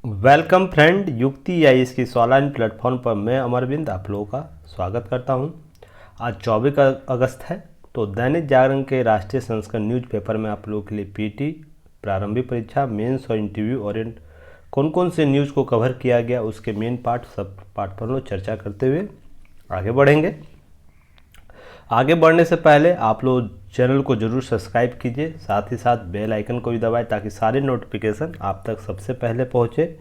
Welcome friend, युक्ति या इसकी ऑनलाइन प्लेटफॉर्म पर मैं अमरविंद आप लोगों का स्वागत करता हूं। आज 24 अगस्त है, तो दैनिक जागरण के राष्ट्रीय संस्करण न्यूज़पेपर में आप लोगों के लिए पीटी, प्रारंभिक परीक्षा, मेंस और इंटरव्यू ओरिएंट कौन कौन से न्यूज़ को कवर किया गया, उसके मेन पार्ट सब पार्ट पर हम लोग चर्चा करते हुए आगे बढ़ेंगे। आगे बढ़ने से पहले आप लोग चैनल को जरूर सब्सक्राइब कीजिए, साथ ही साथ बेल आइकन को भी दबाएं ताकि सारे नोटिफिकेशन आप तक सबसे पहले पहुंचे।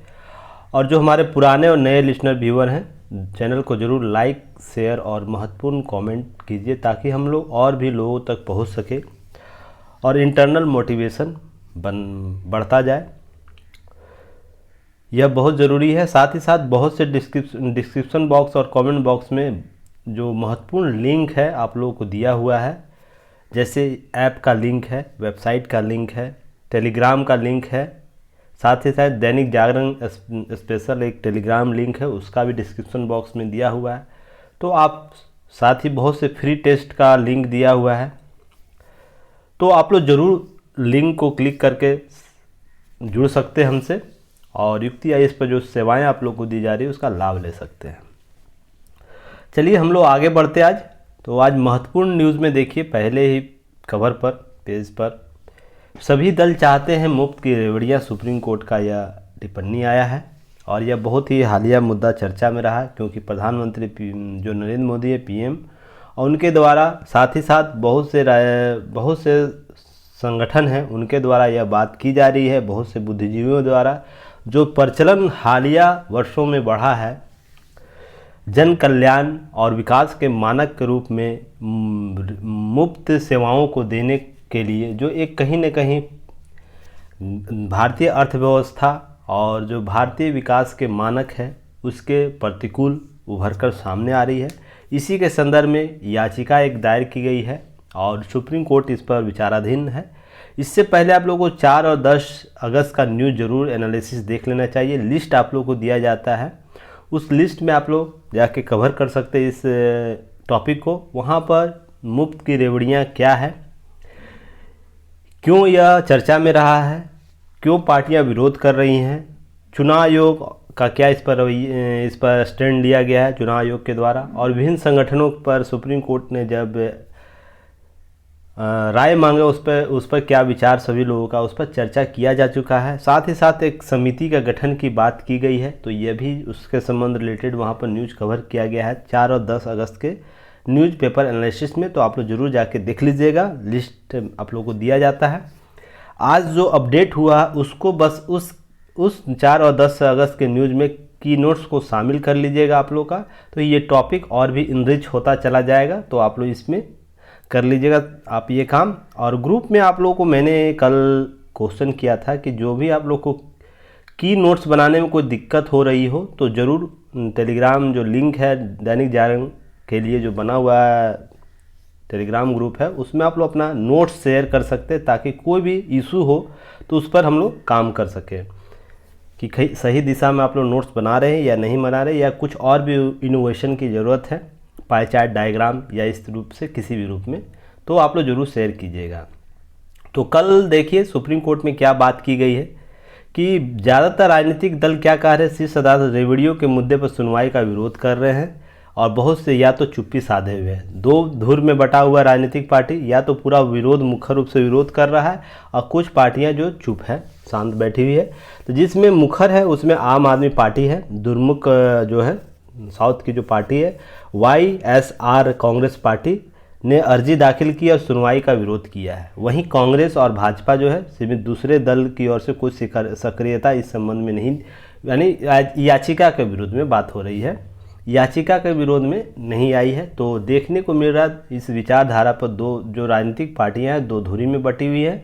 और जो हमारे पुराने और नए लिसनर व्यूअर हैं, चैनल को जरूर लाइक, शेयर और महत्वपूर्ण कमेंट कीजिए ताकि हम लोग और भी लोगों तक पहुंच सके और इंटरनल मोटिवेशन बढ़ता जाए। यह बहुत ज़रूरी है। साथ ही साथ बहुत से डिस्क्रिप्शन बॉक्स और कमेंट बॉक्स में जो महत्वपूर्ण लिंक है आप लोगों को दिया हुआ है, जैसे ऐप का लिंक है, वेबसाइट का लिंक है, टेलीग्राम का लिंक है, साथ ही साथ दैनिक जागरण स्पेशल एक टेलीग्राम लिंक है, उसका भी डिस्क्रिप्शन बॉक्स में दिया हुआ है। तो आप साथ ही बहुत से फ्री टेस्ट का लिंक दिया हुआ है, तो आप लोग ज़रूर लिंक को क्लिक करके जुड़ सकते हैं हमसे और युक्ति आईएएस पर जो सेवाएं आप लोग को दी जा रही है उसका लाभ ले सकते हैं। चलिए हम लोग आगे बढ़ते आज। तो आज महत्वपूर्ण न्यूज़ में देखिए, पहले ही कवर पर पेज पर सभी दल चाहते हैं मुफ्त की रेवड़ियाँ, सुप्रीम कोर्ट का यह टिप्पणी आया है और यह बहुत ही हालिया मुद्दा चर्चा में रहा, क्योंकि प्रधानमंत्री जो नरेंद्र मोदी है पीएम, और उनके द्वारा साथ ही साथ बहुत से संगठन हैं उनके द्वारा यह बात की जा रही है, बहुत से बुद्धिजीवियों द्वारा। जो प्रचलन हालिया वर्षों में बढ़ा है जन कल्याण और विकास के मानक के रूप में मुफ्त सेवाओं को देने के लिए, जो एक कहीं न कहीं भारतीय अर्थव्यवस्था और जो भारतीय विकास के मानक है उसके प्रतिकूल उभरकर सामने आ रही है। इसी के संदर्भ में याचिका एक दायर की गई है और सुप्रीम कोर्ट इस पर विचाराधीन है। इससे पहले आप लोगों को 4 और 10 अगस्त का न्यूज़ जरूर एनालिसिस देख लेना चाहिए। लिस्ट आप लोगों को दिया जाता है, उस लिस्ट में आप लोग जाके कवर कर सकते हैं इस टॉपिक को। वहाँ पर मुफ्त की रेवड़ियाँ क्या है, क्यों यह चर्चा में रहा है, क्यों पार्टियां विरोध कर रही हैं, चुनाव आयोग का क्या इस पर स्टैंड लिया गया है चुनाव आयोग के द्वारा, और विभिन्न संगठनों पर सुप्रीम कोर्ट ने जब राय मांगे उस पर क्या विचार सभी लोगों का, उस पर चर्चा किया जा चुका है। साथ ही साथ एक समिति का गठन की बात की गई है, तो यह भी उसके संबंध रिलेटेड वहाँ पर न्यूज़ कवर किया गया है 4 और 10 अगस्त के न्यूज़पेपर एनालिसिस में। तो आप लोग जरूर जाके देख लीजिएगा, लिस्ट आप लोगों को दिया जाता है। आज जो अपडेट हुआ उसको बस उस 4 और 10 अगस्त के न्यूज़ में की नोट्स को शामिल कर लीजिएगा आप लोग का, तो ये टॉपिक और भी इनरिच होता चला जाएगा। तो आप लोग इसमें कर लीजिएगा आप ये काम। और ग्रुप में आप लोगों को मैंने कल क्वेश्चन किया था कि जो भी आप लोग को की नोट्स बनाने में कोई दिक्कत हो रही हो तो ज़रूर टेलीग्राम जो लिंक है दैनिक जागरण के लिए जो बना हुआ टेलीग्राम ग्रुप है, उसमें आप लोग अपना नोट्स शेयर कर सकते हैं ताकि कोई भी इशू हो तो उस पर हम लोग काम कर सकें कि सही दिशा में आप लोग नोट्स बना रहे हैं या नहीं बना रहे, या कुछ और भी इनोवेशन की ज़रूरत है, पाई चार्ट, डायग्राम या इस रूप से किसी भी रूप में, तो आप लोग जरूर शेयर कीजिएगा। तो कल देखिए सुप्रीम कोर्ट में क्या बात की गई है कि ज़्यादातर राजनीतिक दल क्या कह रहे हैं, शीर्ष अदालत रेवड़ियों के मुद्दे पर सुनवाई का विरोध कर रहे हैं और बहुत से या तो चुप्पी साधे हुए हैं। दो धुर में बटा हुआ राजनीतिक पार्टी या तो पूरा विरोध, मुख्य रूप से विरोध कर रहा है, और कुछ पार्टियां जो चुप है, शांत बैठी हुई है। तो जिसमें मुखर है उसमें आम आदमी पार्टी है, दुर्मुख जो है साउथ की जो पार्टी है YSR कांग्रेस पार्टी ने अर्जी दाखिल की और सुनवाई का विरोध किया है। वहीं कांग्रेस और भाजपा जो है सीमित दूसरे दल की ओर से कुछ सक्रियता इस संबंध में नहीं, यानी याचिका के विरोध में बात हो रही है, याचिका के विरोध में नहीं आई है। तो देखने को मिल रहा इस विचारधारा पर दो जो राजनीतिक पार्टियां हैं दो धुरी में बटी हुई है।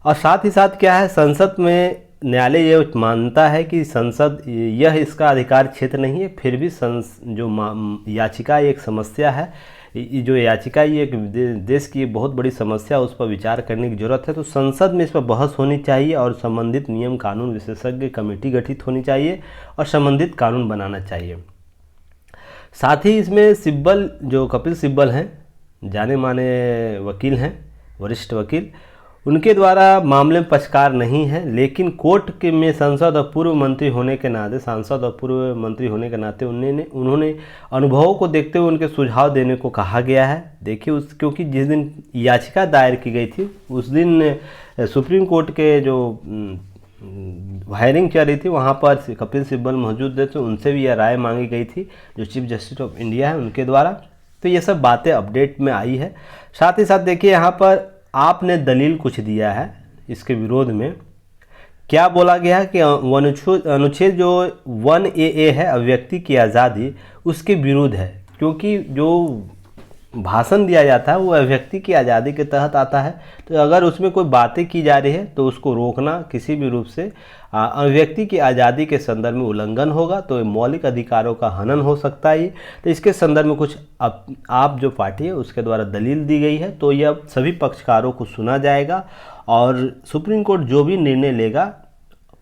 और साथ ही साथ क्या है, संसद में न्यायालय ये मानता है कि संसद यह इसका अधिकार क्षेत्र नहीं है, फिर भी जो याचिका एक समस्या है, जो याचिका ये एक देश की बहुत बड़ी समस्या, उस पर विचार करने की जरूरत है। तो संसद में इस पर बहस होनी चाहिए और संबंधित नियम कानून विशेषज्ञ कमेटी गठित होनी चाहिए और संबंधित कानून बनाना चाहिए। साथ ही इसमें सिब्बल जो कपिल सिब्बल हैं, जाने माने वकील हैं, वरिष्ठ वकील, उनके द्वारा मामले में पक्षकार नहीं है, लेकिन कोर्ट के में सांसद और पूर्व मंत्री होने के नाते उन्होंने अनुभवों को देखते हुए उनके सुझाव देने को कहा गया है। देखिए क्योंकि जिस दिन याचिका दायर की गई थी उस दिन सुप्रीम कोर्ट के जो हायरिंग चल रही थी वहाँ पर कपिल सिब्बल मौजूद थे, तो उनसे भी यह राय मांगी गई थी जो चीफ जस्टिस ऑफ इंडिया है उनके द्वारा। तो ये सब बातें अपडेट में आई है। साथ ही साथ देखिए यहाँ पर आपने दलील कुछ दिया है इसके विरोध में। क्या बोला गया है कि अनुच्छेद जो 1AA है अभिव्यक्ति की आज़ादी, उसके विरुद्ध है, क्योंकि जो भाषण दिया जाता है वो अभिव्यक्ति की आज़ादी के तहत आता है। तो अगर उसमें कोई बातें की जा रही है तो उसको रोकना किसी भी रूप से अभिव्यक्ति की आज़ादी के संदर्भ में उल्लंघन होगा, तो ये मौलिक अधिकारों का हनन हो सकता है। तो इसके संदर्भ में कुछ आप जो पार्टी है उसके द्वारा दलील दी गई है, तो यह सभी पक्षकारों को सुना जाएगा और सुप्रीम कोर्ट जो भी निर्णय लेगा,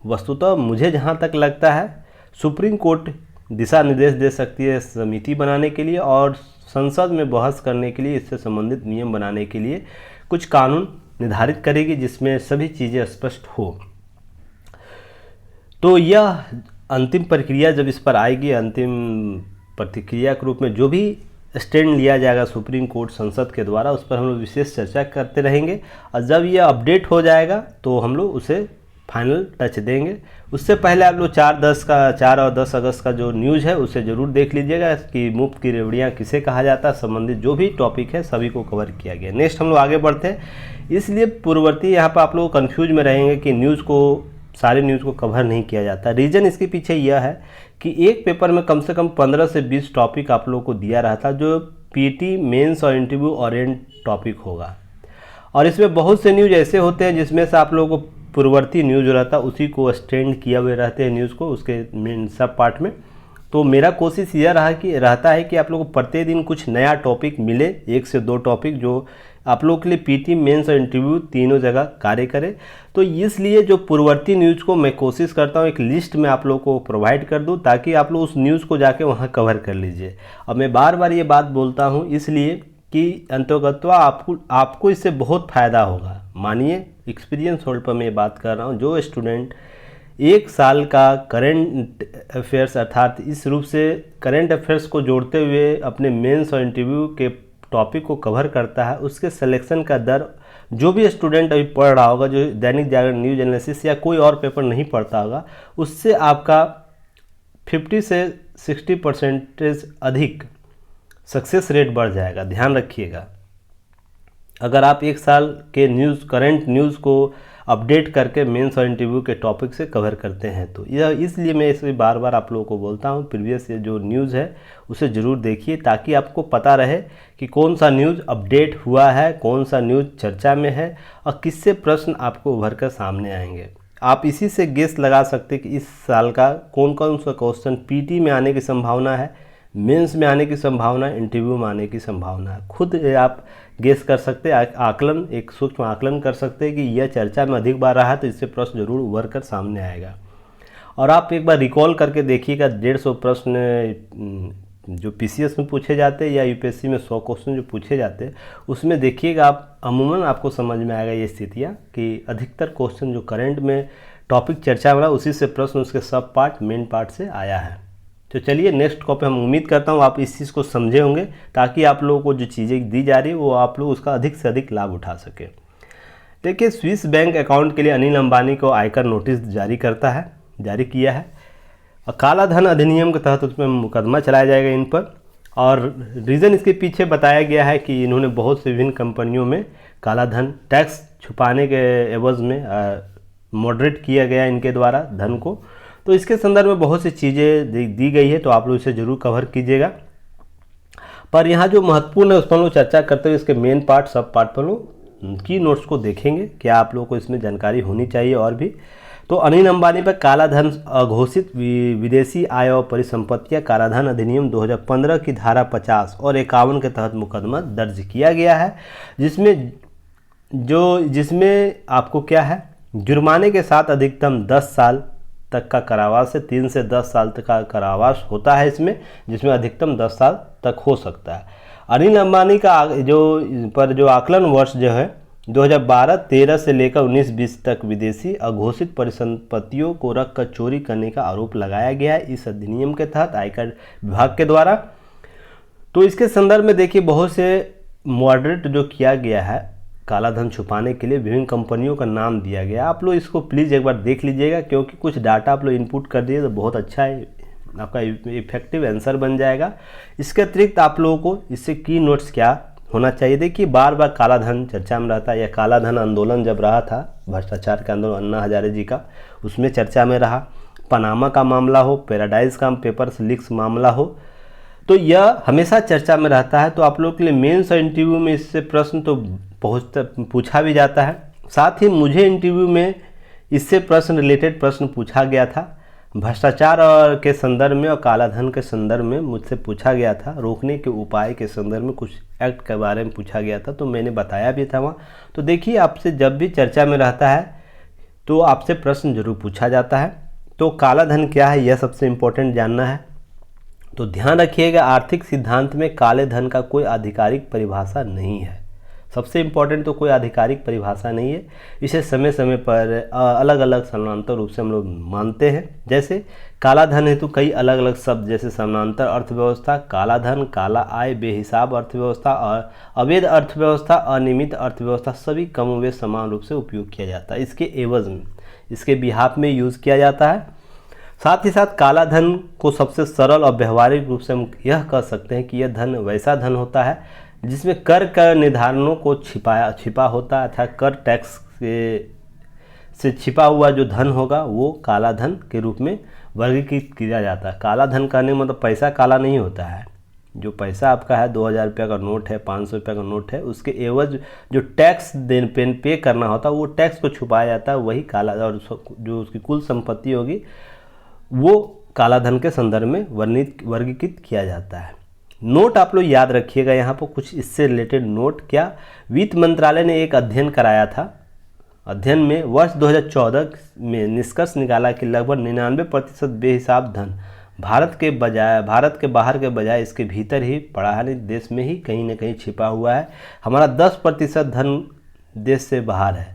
वस्तुतः मुझे जहाँ तक लगता है सुप्रीम कोर्ट दिशा निर्देश दे सकती है समिति बनाने के लिए और संसद में बहस करने के लिए, इससे संबंधित नियम बनाने के लिए कुछ कानून निर्धारित करेगी जिसमें सभी चीज़ें स्पष्ट हो। तो यह अंतिम प्रक्रिया जब इस पर आएगी, अंतिम प्रतिक्रिया के रूप में जो भी स्टैंड लिया जाएगा सुप्रीम कोर्ट संसद के द्वारा, उस पर हम लोग विशेष चर्चा करते रहेंगे और जब यह अपडेट हो जाएगा तो हम लोग उसे फाइनल टच देंगे। उससे पहले आप लोग 4 और 10 अगस्त का जो न्यूज़ है उसे ज़रूर देख लीजिएगा कि मुफ्त की रेवड़ियाँ किसे कहा जाता है, संबंधित जो भी टॉपिक है सभी को कवर किया गया। नेक्स्ट हम लोग आगे बढ़ते हैं। इसलिए पूर्ववर्ती यहाँ पर आप लोग कन्फ्यूज में रहेंगे कि सारे न्यूज़ को कवर नहीं किया जाता। रीज़न इसके पीछे यह है कि एक पेपर में कम से कम 15 से 20 टॉपिक आप लोगों को दिया रहा था जो पीटी मेंस और इंटरव्यू ओरिएंट टॉपिक होगा, और इसमें बहुत से न्यूज़ ऐसे होते हैं जिसमें से आप लोगों को पूर्ववर्ती न्यूज़ रहता है उसी को स्टैंड किया हुए रहते हैं न्यूज़ को उसके मेन सब पार्ट में। तो मेरा कोशिश यह रहता है कि आप लोगों को प्रतिदिन कुछ नया टॉपिक मिले, 1 से 2 टॉपिक जो आप लोगों के लिए पीटी मेंस और इंटरव्यू तीनों जगह कार्य करे। तो इसलिए जो पूर्ववर्ती न्यूज़ को मैं कोशिश करता हूँ एक लिस्ट में आप लोगों को प्रोवाइड कर दूँ ताकि आप लोग उस न्यूज़ को जाके वहाँ कवर कर लीजिए। अब मैं बार बार ये बात बोलता हूँ इसलिए कि अंततः आपको इससे बहुत फ़ायदा होगा। मानिए एक्सपीरियंस होल्ड पर मैं बात कर रहा हूँ, जो स्टूडेंट 1 साल का करंट अफेयर्स अर्थात इस रूप से करंट अफेयर्स को जोड़ते हुए अपने मेंस और इंटरव्यू के टॉपिक को कवर करता है, उसके सिलेक्शन का दर, जो भी स्टूडेंट अभी पढ़ रहा होगा जो दैनिक जागरण न्यूज एनालिसिस या कोई और पेपर नहीं पढ़ता होगा, उससे आपका 50 से 60% अधिक सक्सेस रेट बढ़ जाएगा। ध्यान रखिएगा, अगर आप 1 साल के करंट न्यूज़ को अपडेट करके मेंस और इंटरव्यू के टॉपिक से कवर करते हैं तो यह इसलिए मैं इसे बार बार आप लोगों को बोलता हूँ प्रीवियस जो न्यूज़ है उसे ज़रूर देखिए ताकि आपको पता रहे कि कौन सा न्यूज़ अपडेट हुआ है, कौन सा न्यूज़ चर्चा में है और किससे प्रश्न आपको उभर कर सामने आएंगे। आप इसी से गेस लगा सकते कि इस साल का कौन कौन सा क्वेश्चन पीटी में आने की संभावना है, मेंस में आने की संभावना है, इंटरव्यू में आने की संभावना है। खुद आप गेस कर सकते हैं, आकलन एक सूक्ष्म आकलन कर सकते हैं कि यह चर्चा में अधिक बार रहा है तो इससे प्रश्न जरूर उभर कर सामने आएगा। और आप एक बार रिकॉल करके देखिएगा 150 प्रश्न जो पीसीएस में पूछे जाते हैं या यूपीएससी में 100 क्वेश्चन जो पूछे जाते हैं उसमें देखिएगा आप अमूमन आपको समझ में आएगा ये स्थितियाँ कि अधिकतर क्वेश्चन जो करंट में टॉपिक चर्चा में रहा उसी से प्रश्न उसके सब पार्ट मेन पार्ट से आया है। तो चलिए नेक्स्ट कॉपी हम उम्मीद करता हूँ आप इस चीज़ को समझे होंगे ताकि आप लोगों को जो चीज़ें दी जा रही है वो आप लोग उसका अधिक से अधिक लाभ उठा सके। देखिए स्विस बैंक अकाउंट के लिए अनिल अंबानी को आयकर नोटिस जारी किया है और काला धन अधिनियम के तहत उसमें मुकदमा चलाया जाएगा इन पर। और रीज़न इसके पीछे बताया गया है कि इन्होंने बहुत से विभिन्न कंपनियों में काला धन टैक्स छुपाने के एवज में मॉडरेट किया गया इनके द्वारा धन को। तो इसके संदर्भ में बहुत सी चीज़ें दी गई है तो आप लोग इसे ज़रूर कवर कीजिएगा। पर यहाँ जो महत्वपूर्ण है उस पर लोग चर्चा करते हुए इसके मेन पार्ट सब पार्ट पर लोग की नोट्स को देखेंगे, क्या आप लोगों को इसमें जानकारी होनी चाहिए। और भी तो अनिल अंबानी पर काला धन, अघोषित विदेशी आय और परिसंपत्तियाँ कालाधन अधिनियम 2015 की धारा 50 और 51 के तहत मुकदमा दर्ज किया गया है जिसमें आपको क्या है जुर्माने के साथ अधिकतम 10 साल तक का कारावास से 3 से 10 साल तक का कारावास होता है इसमें, जिसमें अधिकतम 10 साल तक हो सकता है। अनिल अंबानी का जो आकलन वर्ष जो है 2012-13 से लेकर 19-20 तक विदेशी अघोषित परिसंपत्तियों को रखकर चोरी करने का आरोप लगाया गया है इस अधिनियम के तहत आयकर विभाग के द्वारा। तो इसके संदर्भ में देखिए बहुत से मॉडरेट जो किया गया है काला धन छुपाने के लिए विभिन्न कंपनियों का नाम दिया गया। आप लोग इसको प्लीज़ एक बार देख लीजिएगा, क्योंकि कुछ डाटा आप लोग इनपुट कर दिए तो बहुत अच्छा है, आपका इफेक्टिव आंसर बन जाएगा। इसके अतिरिक्त आप लोगों को इससे की नोट्स क्या होना चाहिए। देखिए बार बार काला धन चर्चा में रहता है, या काला धन आंदोलन जब रहा था भ्रष्टाचार का आंदोलन अन्ना हजारे जी का, उसमें चर्चा में रहा। पनामा का मामला हो, पैराडाइज का पेपर्स लीक्स मामला हो, तो यह हमेशा चर्चा में रहता है। तो आप लोग के लिए मेंस और इंटरव्यू में इससे प्रश्न तो पूछा भी जाता है। साथ ही मुझे इंटरव्यू में इससे प्रश्न रिलेटेड प्रश्न पूछा गया था, भ्रष्टाचार और के संदर्भ में और काला धन के संदर्भ में मुझसे पूछा गया था। रोकने के उपाय के संदर्भ में कुछ एक्ट के बारे में पूछा गया था, तो मैंने बताया भी था वहाँ। तो देखिए आपसे जब भी चर्चा में रहता है तो आपसे प्रश्न जरूर पूछा जाता है। तो काला धन क्या है यह सबसे इम्पोर्टेंट जानना है। तो ध्यान रखिएगा, आर्थिक सिद्धांत में काले धन का कोई आधिकारिक परिभाषा नहीं है। सबसे इम्पोर्टेंट तो कोई आधिकारिक परिभाषा नहीं है, इसे समय समय पर अलग अलग समानांतर रूप से हम लोग मानते हैं। जैसे काला धन हेतु कई अलग अलग शब्द जैसे समानांतर अर्थव्यवस्था, काला धन, काला आय, बेहिसाब अर्थव्यवस्था और अवैध अर्थव्यवस्था, अनियमित अर्थव्यवस्था सभी कमोबेश समान रूप से उपयोग किया जाता है। इसके एवज में, इसके बिहाफ में यूज़ किया जाता है। साथ ही साथ काला धन को सबसे सरल और व्यवहारिक रूप से हम यह कह सकते हैं कि यह धन वैसा धन होता है जिसमें कर का निर्धारणों को छिपा होता है, अर्थात कर टैक्स से छिपा हुआ जो धन होगा वो काला धन के रूप में वर्गीकृत किया जाता है। काला धन कहने मतलब पैसा काला नहीं होता है। जो पैसा आपका है 2000 रुपये का नोट है, 500 रुपये का नोट है, उसके एवज जो टैक्स पे करना होता है वो टैक्स को छुपाया जाता है, वही काला। और जो उसकी कुल संपत्ति होगी वो काला धन के संदर्भ में वर्गीकृत किया जाता है। नोट आप लोग याद रखिएगा, यहाँ पर कुछ इससे रिलेटेड नोट क्या, वित्त मंत्रालय ने एक अध्ययन कराया था। अध्ययन में वर्ष 2014 में निष्कर्ष निकाला कि लगभग 99% बेहिसाब धन भारत के बाहर के बजाय इसके भीतर ही पड़ा है, देश में ही कहीं ना कहीं छिपा हुआ है। हमारा 10% धन देश से बाहर है।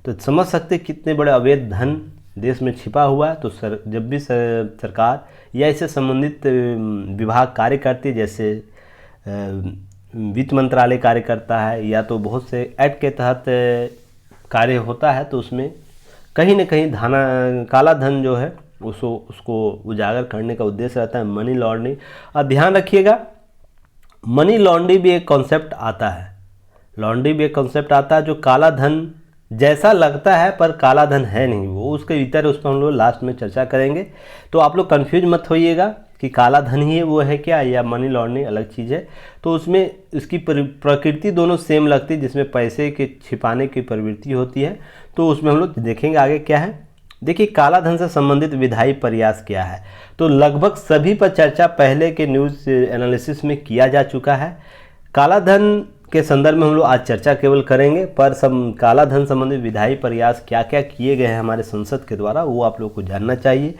तो समझ सकते कितने बड़े अवैध धन देश में छिपा हुआ है। तो जब भी सरकार या इससे संबंधित विभाग कार्य करती है, जैसे वित्त मंत्रालय कार्य करता है या तो बहुत से एक्ट के तहत कार्य होता है, तो उसमें कहीं ना कहीं काला धन जो है उसको उजागर करने का उद्देश्य रहता है, मनी लॉन्ड्रिंग। और ध्यान रखिएगा मनी लॉन्ड्रिंग भी एक कॉन्सेप्ट आता है, जो काला धन जैसा लगता है पर काला धन है नहीं, वो उसके भीतर, उस पर हम लोग लास्ट में चर्चा करेंगे। तो आप लोग कंफ्यूज मत होइएगा कि काला धन ही है वो है क्या, या मनी लॉन्ड्रिंग अलग चीज़ है। तो उसमें इसकी प्रकृति दोनों सेम लगती है, जिसमें पैसे के छिपाने की प्रवृत्ति होती है। तो उसमें हम लोग देखेंगे आगे क्या है। देखिए काला धन से संबंधित विधायी प्रयास क्या है, तो लगभग सभी पर चर्चा पहले के न्यूज़ एनालिसिस में किया जा चुका है। काला धन के संदर्भ में हम लोग आज चर्चा केवल करेंगे, पर काला धन संबंधी विधायी प्रयास क्या क्या किए गए हैं हमारे संसद के द्वारा, वो आप लोग को जानना चाहिए।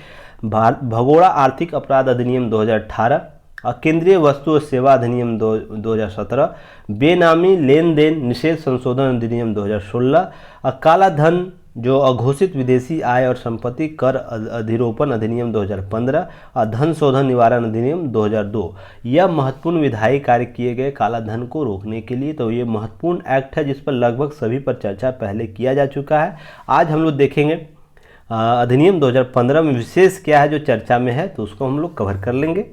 भगोड़ा आर्थिक अपराध अधिनियम 2018 और केंद्रीय वस्तु और सेवा अधिनियम 2017, बेनामी लेन देन निषेध संशोधन अधिनियम 2016 और काला धन जो अघोषित विदेशी आय और संपत्ति कर अधिरोपण अधिनियम 2015 और धन शोधन निवारण अधिनियम 2002। यह महत्वपूर्ण विधायी कार्य किए गए काला धन को रोकने के लिए। तो ये महत्वपूर्ण एक्ट है जिस पर लगभग सभी पर चर्चा पहले किया जा चुका है। आज हम लोग देखेंगे अधिनियम 2015 में विशेष क्या है जो चर्चा में है, तो उसको हम लोग कवर कर लेंगे।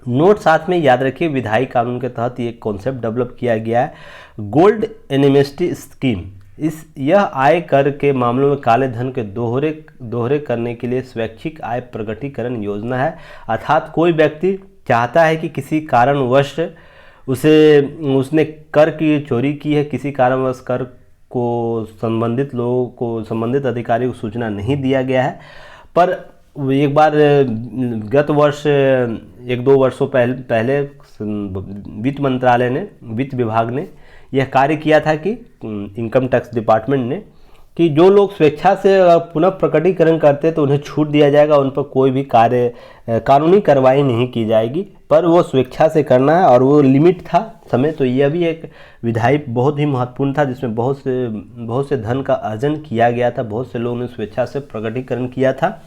नोट साथ में याद रखिए, विधायी कानून के तहत ये कॉन्सेप्ट डेवलप किया गया है, गोल्ड एनिमेस्टी स्कीम। यह आय कर के मामलों में काले धन के दोहरे करने के लिए स्वैच्छिक आय प्रकटीकरण योजना है। अर्थात कोई व्यक्ति चाहता है कि किसी कारणवश उसने कर की चोरी की है, किसी कारणवश कर को संबंधित लोगों को, संबंधित अधिकारी को सूचना नहीं दिया गया है, पर एक बार गत वर्ष 1-2 वर्षों पहले वित्त मंत्रालय ने, वित्त विभाग ने यह कार्य किया था कि इनकम टैक्स डिपार्टमेंट ने कि जो लोग स्वेच्छा से पुनः प्रकटीकरण करते तो उन्हें छूट दिया जाएगा, उन पर कोई भी कानूनी कार्रवाई नहीं की जाएगी, पर वो स्वेच्छा से करना है और वो लिमिट था समय। तो यह भी एक विधायी बहुत ही महत्वपूर्ण था, जिसमें बहुत से धन का अर्जन किया गया था, बहुत से लोगों ने स्वेच्छा से प्रकटीकरण किया था।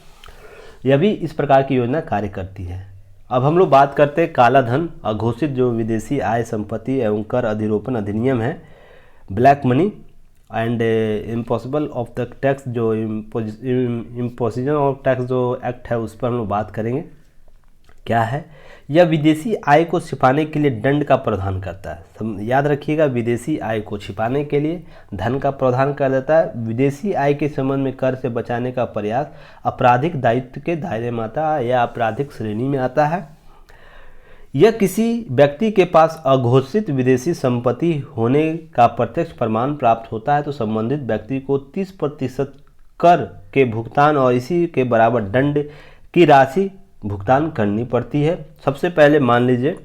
यह भी इस प्रकार की योजना कार्य करती है। अब हम लोग बात करते हैं काला धन, अघोषित जो विदेशी आय संपत्ति एवं कर अधिरोपण अधिनियम है, black money and impossible of the tax, जो इम्पोजिशन ऑफ टैक्स जो एक्ट है उस पर हम लोग बात करेंगे। क्या है यह? विदेशी आय को छिपाने के लिए दंड का प्रावधान करता है। याद रखिएगा, विदेशी आय को छिपाने के लिए धन का प्रावधान कर देता है। विदेशी आय के संबंध में कर से बचाने का प्रयास आपराधिक दायित्व के दायरे में आता है या आपराधिक श्रेणी में आता है। यह किसी व्यक्ति के पास अघोषित विदेशी संपत्ति होने का प्रत्यक्ष प्रमाण प्राप्त होता है तो संबंधित व्यक्ति को 30% कर के भुगतान और इसी के बराबर दंड की राशि भुगतान करनी पड़ती है। सबसे पहले मान लीजिए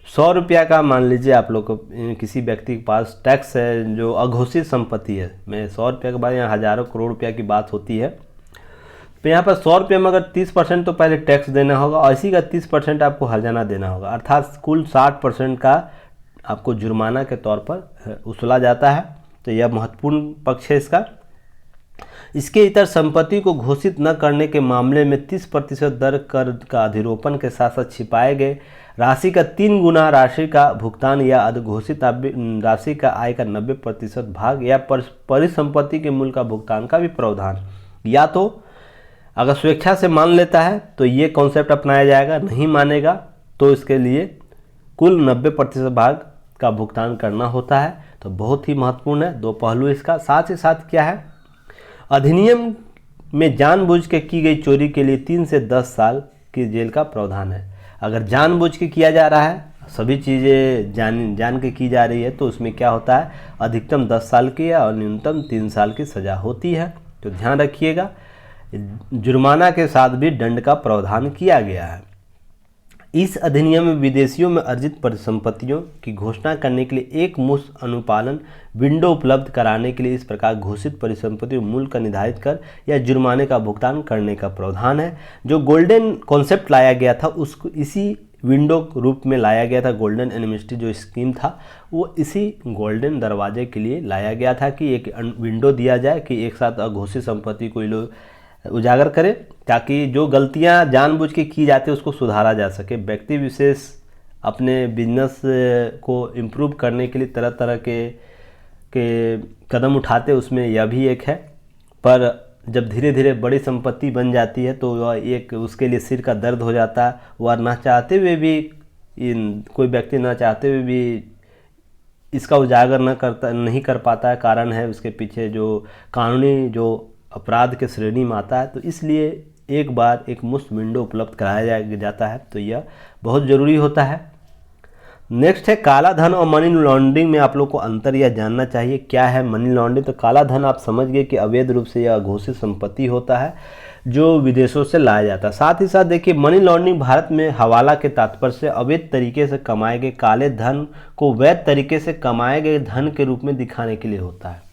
100 रुपया का, मान लीजिए आप लोग को किसी व्यक्ति के पास टैक्स है जो अघोषित संपत्ति है। मैं 100 रुपये के बाद यहाँ हज़ारों करोड़ रुपया की बात होती है, तो यहाँ पर 100 रुपये में अगर 30% तो पहले टैक्स देना होगा और इसी का 30% आपको हर्जाना देना होगा, अर्थात कुल 60% का आपको जुर्माना के तौर पर वसूला जाता है। तो यह महत्वपूर्ण पक्ष है इसका। इसके इतर संपत्ति को घोषित न करने के मामले में 30% दर कर का अधिरोपण के साथ साथ छिपाए गए राशि का 3 गुना राशि का भुगतान या अघोषित राशि का आय का 90% भाग या परिसंपत्ति के मूल्य का भुगतान का भी प्रावधान। या तो अगर स्वेच्छा से मान लेता है तो ये कॉन्सेप्ट अपनाया जाएगा, नहीं मानेगा तो इसके लिए कुल 90% भाग का भुगतान करना होता है। तो बहुत ही महत्वपूर्ण है, दो पहलू इसका। साथ ही साथ क्या है, अधिनियम में जानबूझ के की गई चोरी के लिए 3 से 10 साल की जेल का प्रावधान है। अगर जानबूझ के किया जा रहा है, सभी चीज़ें जान के की जा रही है, तो उसमें क्या होता है, अधिकतम 10 साल की और न्यूनतम 3 साल की सज़ा होती है। तो ध्यान रखिएगा, जुर्माना के साथ भी दंड का प्रावधान किया गया है। इस अधिनियम में विदेशियों में अर्जित परिसंपत्तियों की घोषणा करने के लिए एक मुश्त अनुपालन विंडो उपलब्ध कराने के लिए इस प्रकार घोषित परिसंपत्ति मूल्य का निर्धारित कर या जुर्माने का भुगतान करने का प्रावधान है। जो गोल्डन कॉन्सेप्ट लाया गया था उसको इसी विंडो रूप में लाया गया था। गोल्डन एमनेस्टी जो स्कीम था वो इसी गोल्डन दरवाजे के लिए लाया गया था कि एक विंडो दिया जाए कि एक साथ अघोषित संपत्ति को लोग उजागर करें, ताकि जो गलतियां जानबूझ के की जाती है उसको सुधारा जा सके। व्यक्ति विशेष अपने बिजनेस को इम्प्रूव करने के लिए तरह तरह के कदम उठाते, उसमें यह भी एक है। पर जब धीरे धीरे बड़ी संपत्ति बन जाती है तो वह एक उसके लिए सिर का दर्द हो जाता है। वह ना चाहते हुए भी, कोई व्यक्ति ना चाहते हुए भी इसका उजागर नहीं कर पाता है। कारण है उसके पीछे जो कानूनी जो अपराध के श्रेणी में आता है। तो इसलिए एक बार एक मुफ्त विंडो उपलब्ध कराया जाता है, तो यह बहुत ज़रूरी होता है। नेक्स्ट है काला धन और मनी लॉन्ड्रिंग में आप लोग को अंतर यह जानना चाहिए। क्या है मनी लॉन्ड्रिंग? तो काला धन आप समझ गए कि अवैध रूप से यह अघोषित संपत्ति होता है जो विदेशों से लाया जाता है। साथ ही साथ देखिए, मनी लॉन्ड्रिंग भारत में हवाला के तात्पर्य से अवैध तरीके से कमाए गए काले धन को वैध तरीके से कमाए गए धन के रूप में दिखाने के लिए होता है।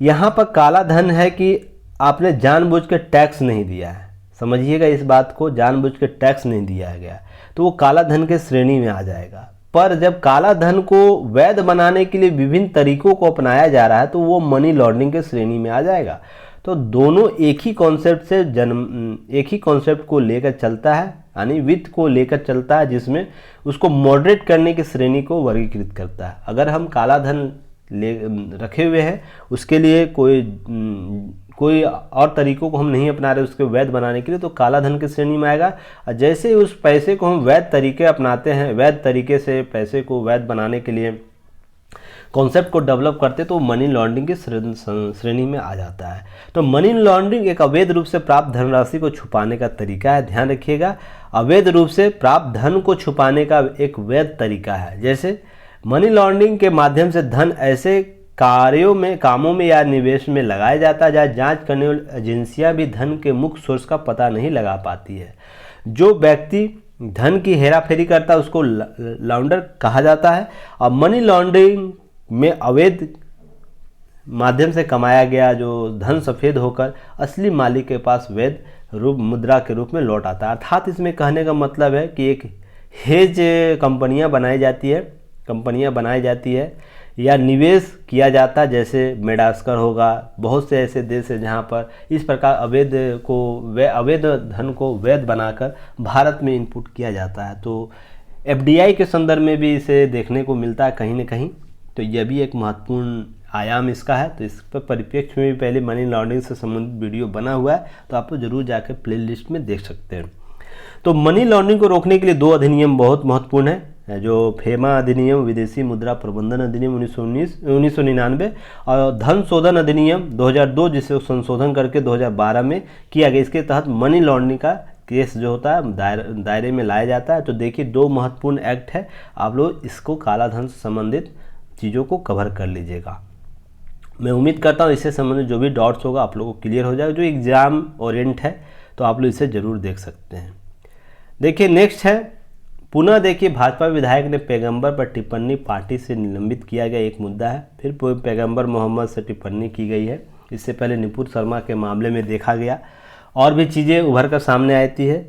यहाँ पर काला धन है कि आपने जानबूझ के टैक्स नहीं दिया है, समझिएगा इस बात को, जानबूझ के टैक्स नहीं दिया गया तो वो काला धन के श्रेणी में आ जाएगा। पर जब काला धन को वैध बनाने के लिए विभिन्न तरीकों को अपनाया जा रहा है तो वो मनी लॉन्ड्रिंग के श्रेणी में आ जाएगा। तो दोनों एक ही कॉन्सेप्ट को लेकर चलता है, यानी वित्त को लेकर चलता है, जिसमें उसको मॉडरेट करने की श्रेणी को वर्गीकृत करता है। अगर हम काला धन रखे हुए हैं, उसके लिए कोई और तरीकों को हम नहीं अपना रहे उसके वैध बनाने के लिए, तो काला धन की श्रेणी में आएगा। और जैसे उस पैसे को हम वैध तरीके अपनाते हैं, वैध तरीके से पैसे को वैध बनाने के लिए कॉन्सेप्ट को डेवलप करते, तो मनी लॉन्ड्रिंग की श्रेणी में आ जाता है। तो मनी लॉन्ड्रिंग एक अवैध रूप से प्राप्त धनराशि को छुपाने का तरीका है। ध्यान रखिएगा, अवैध रूप से प्राप्त धन को छुपाने का एक वैध तरीका है। जैसे मनी लॉन्ड्रिंग के माध्यम से धन ऐसे कामों में या निवेश में लगाया जाता है जहाँ जांच करने वाली एजेंसियां भी धन के मुख्य सोर्स का पता नहीं लगा पाती है। जो व्यक्ति धन की हेराफेरी करता है उसको लॉन्डर कहा जाता है। और मनी लॉन्ड्रिंग में अवैध माध्यम से कमाया गया जो धन सफ़ेद होकर असली मालिक के पास वैध रूप मुद्रा के रूप में लौट आता है। अर्थात इसमें कहने का मतलब है कि एक हेज कंपनियां बनाई जाती है या निवेश किया जाता है, जैसे मेडागास्कर होगा, बहुत से ऐसे देश हैं जहां पर इस प्रकार अवैध धन को वैध बनाकर भारत में इनपुट किया जाता है। तो एफडीआई के संदर्भ में भी इसे देखने को मिलता है कहीं न कहीं। तो यह भी एक महत्वपूर्ण आयाम इसका है। तो इस पर परिप्रेक्ष्य में भी पहले मनी लॉन्ड्रिंग से संबंधित वीडियो बना हुआ है, तो आप जरूर जाकर प्लेलिस्ट में देख सकते हैं। तो मनी लॉन्ड्रिंग को रोकने के लिए 2 अधिनियम बहुत महत्वपूर्ण है, जो फेमा अधिनियम, विदेशी मुद्रा प्रबंधन अधिनियम 1999 और धन शोधन अधिनियम 2002, जिसे संशोधन करके 2012 में किया गया। इसके तहत मनी लॉन्ड्रिंग का केस जो होता है दायरे में लाया जाता है। तो देखिए 2 महत्वपूर्ण एक्ट है, आप लोग इसको काला धन से संबंधित चीज़ों को कवर कर लीजिएगा। मैं उम्मीद करता हूँ इससे संबंधित जो भी डाउट्स होगा आप लोगों को क्लियर हो जाएगा। जो एग्ज़ाम ओरिएंट है तो आप लोग इसे ज़रूर देख सकते हैं। देखिए नेक्स्ट है, पुनः देखिए भाजपा विधायक ने पैगंबर पर टिप्पणी पार्टी से निलंबित किया गया, एक मुद्दा है। फिर पैगंबर मोहम्मद से टिप्पणी की गई है। इससे पहले नुपुर शर्मा के मामले में देखा गया, और भी चीज़ें उभर कर सामने आती है।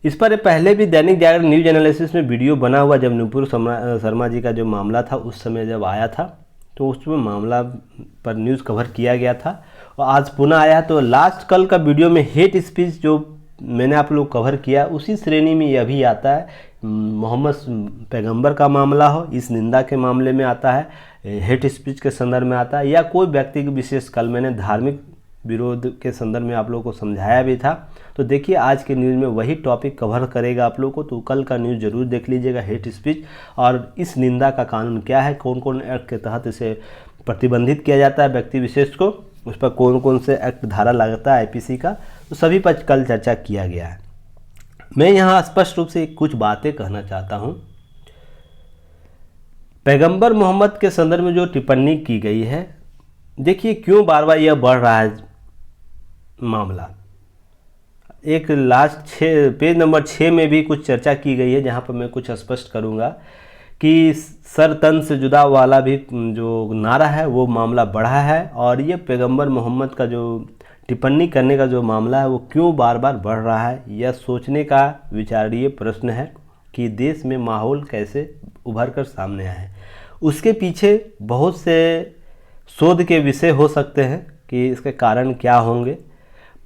इस पर पहले भी दैनिक जागरण न्यूज एनालिसिस में वीडियो बना हुआ, जब नुपुर शर्मा जी का जो मामला था उस समय जब आया था, तो उसमें मामला पर न्यूज़ कवर किया गया था और आज पुनः आया। तो लास्ट कल का वीडियो में हेट स्पीच जो मैंने आप लोग कवर किया, उसी श्रेणी में यह भी आता है। मोहम्मद पैगंबर का मामला हो, इस निंदा के मामले में आता है, हेट स्पीच के संदर्भ में आता है, या कोई व्यक्ति विशेष, कल मैंने धार्मिक विरोध के संदर्भ में आप लोगों को समझाया भी था। तो देखिए आज के न्यूज़ में वही टॉपिक कवर करेगा आप लोगों को। तो कल का न्यूज़ जरूर देख लीजिएगा, हेट स्पीच और इस निंदा का कानून क्या है, कौन कौन एक्ट के तहत इसे प्रतिबंधित किया जाता है व्यक्ति विशेष को, उस पर कौन कौन से एक्ट धारा लगता है आईपीसी का, तो सभी पर कल चर्चा किया गया है। मैं यहाँ स्पष्ट रूप से कुछ बातें कहना चाहता हूँ। पैगंबर मोहम्मद के संदर्भ में जो टिप्पणी की गई है, देखिए क्यों बार बार यह बढ़ रहा है मामला। एक लास्ट पेज नंबर 6 में भी कुछ चर्चा की गई है, जहाँ पर मैं कुछ स्पष्ट करूँगा कि सर तन से जुदा वाला भी जो नारा है वो मामला बढ़ा है, और ये पैगंबर मोहम्मद का जो टिप्पणी करने का जो मामला है वो क्यों बार बार बढ़ रहा है। यह सोचने का विचारणीय प्रश्न है कि देश में माहौल कैसे उभर कर सामने आए। उसके पीछे बहुत से शोध के विषय हो सकते हैं कि इसके कारण क्या होंगे,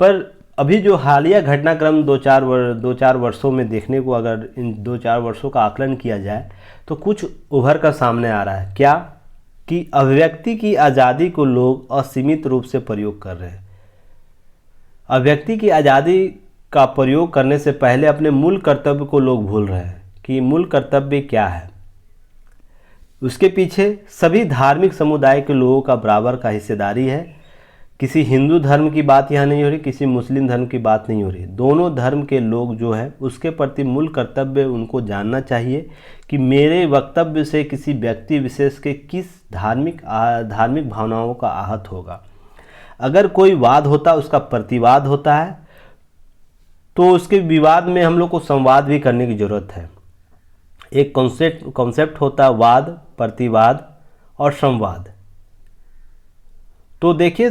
पर अभी जो हालिया घटनाक्रम 2-4 वर्षों में देखने को, अगर इन 2-4 वर्षों का आकलन किया जाए तो कुछ उभर कर सामने आ रहा है। क्या कि अभिव्यक्ति की आज़ादी को लोग असीमित रूप से प्रयोग कर रहे हैं। अभिव्यक्ति की आज़ादी का प्रयोग करने से पहले अपने मूल कर्तव्य को लोग भूल रहे हैं कि मूल कर्तव्य क्या है। उसके पीछे सभी धार्मिक समुदाय के लोगों का बराबर का हिस्सेदारी है। किसी हिंदू धर्म की बात यहाँ नहीं हो रही, किसी मुस्लिम धर्म की बात नहीं हो रही। दोनों धर्म के लोग जो है उसके प्रति मूल कर्तव्य उनको जानना चाहिए कि मेरे वक्तव्य से किसी व्यक्ति विशेष के किस धार्मिक भावनाओं का आहत होगा। अगर कोई वाद होता, उसका प्रतिवाद होता है, तो उसके विवाद में हम लोग को संवाद भी करने की ज़रूरत है। एक कॉन्सेप्ट होता है वाद, प्रतिवाद और संवाद। तो देखिए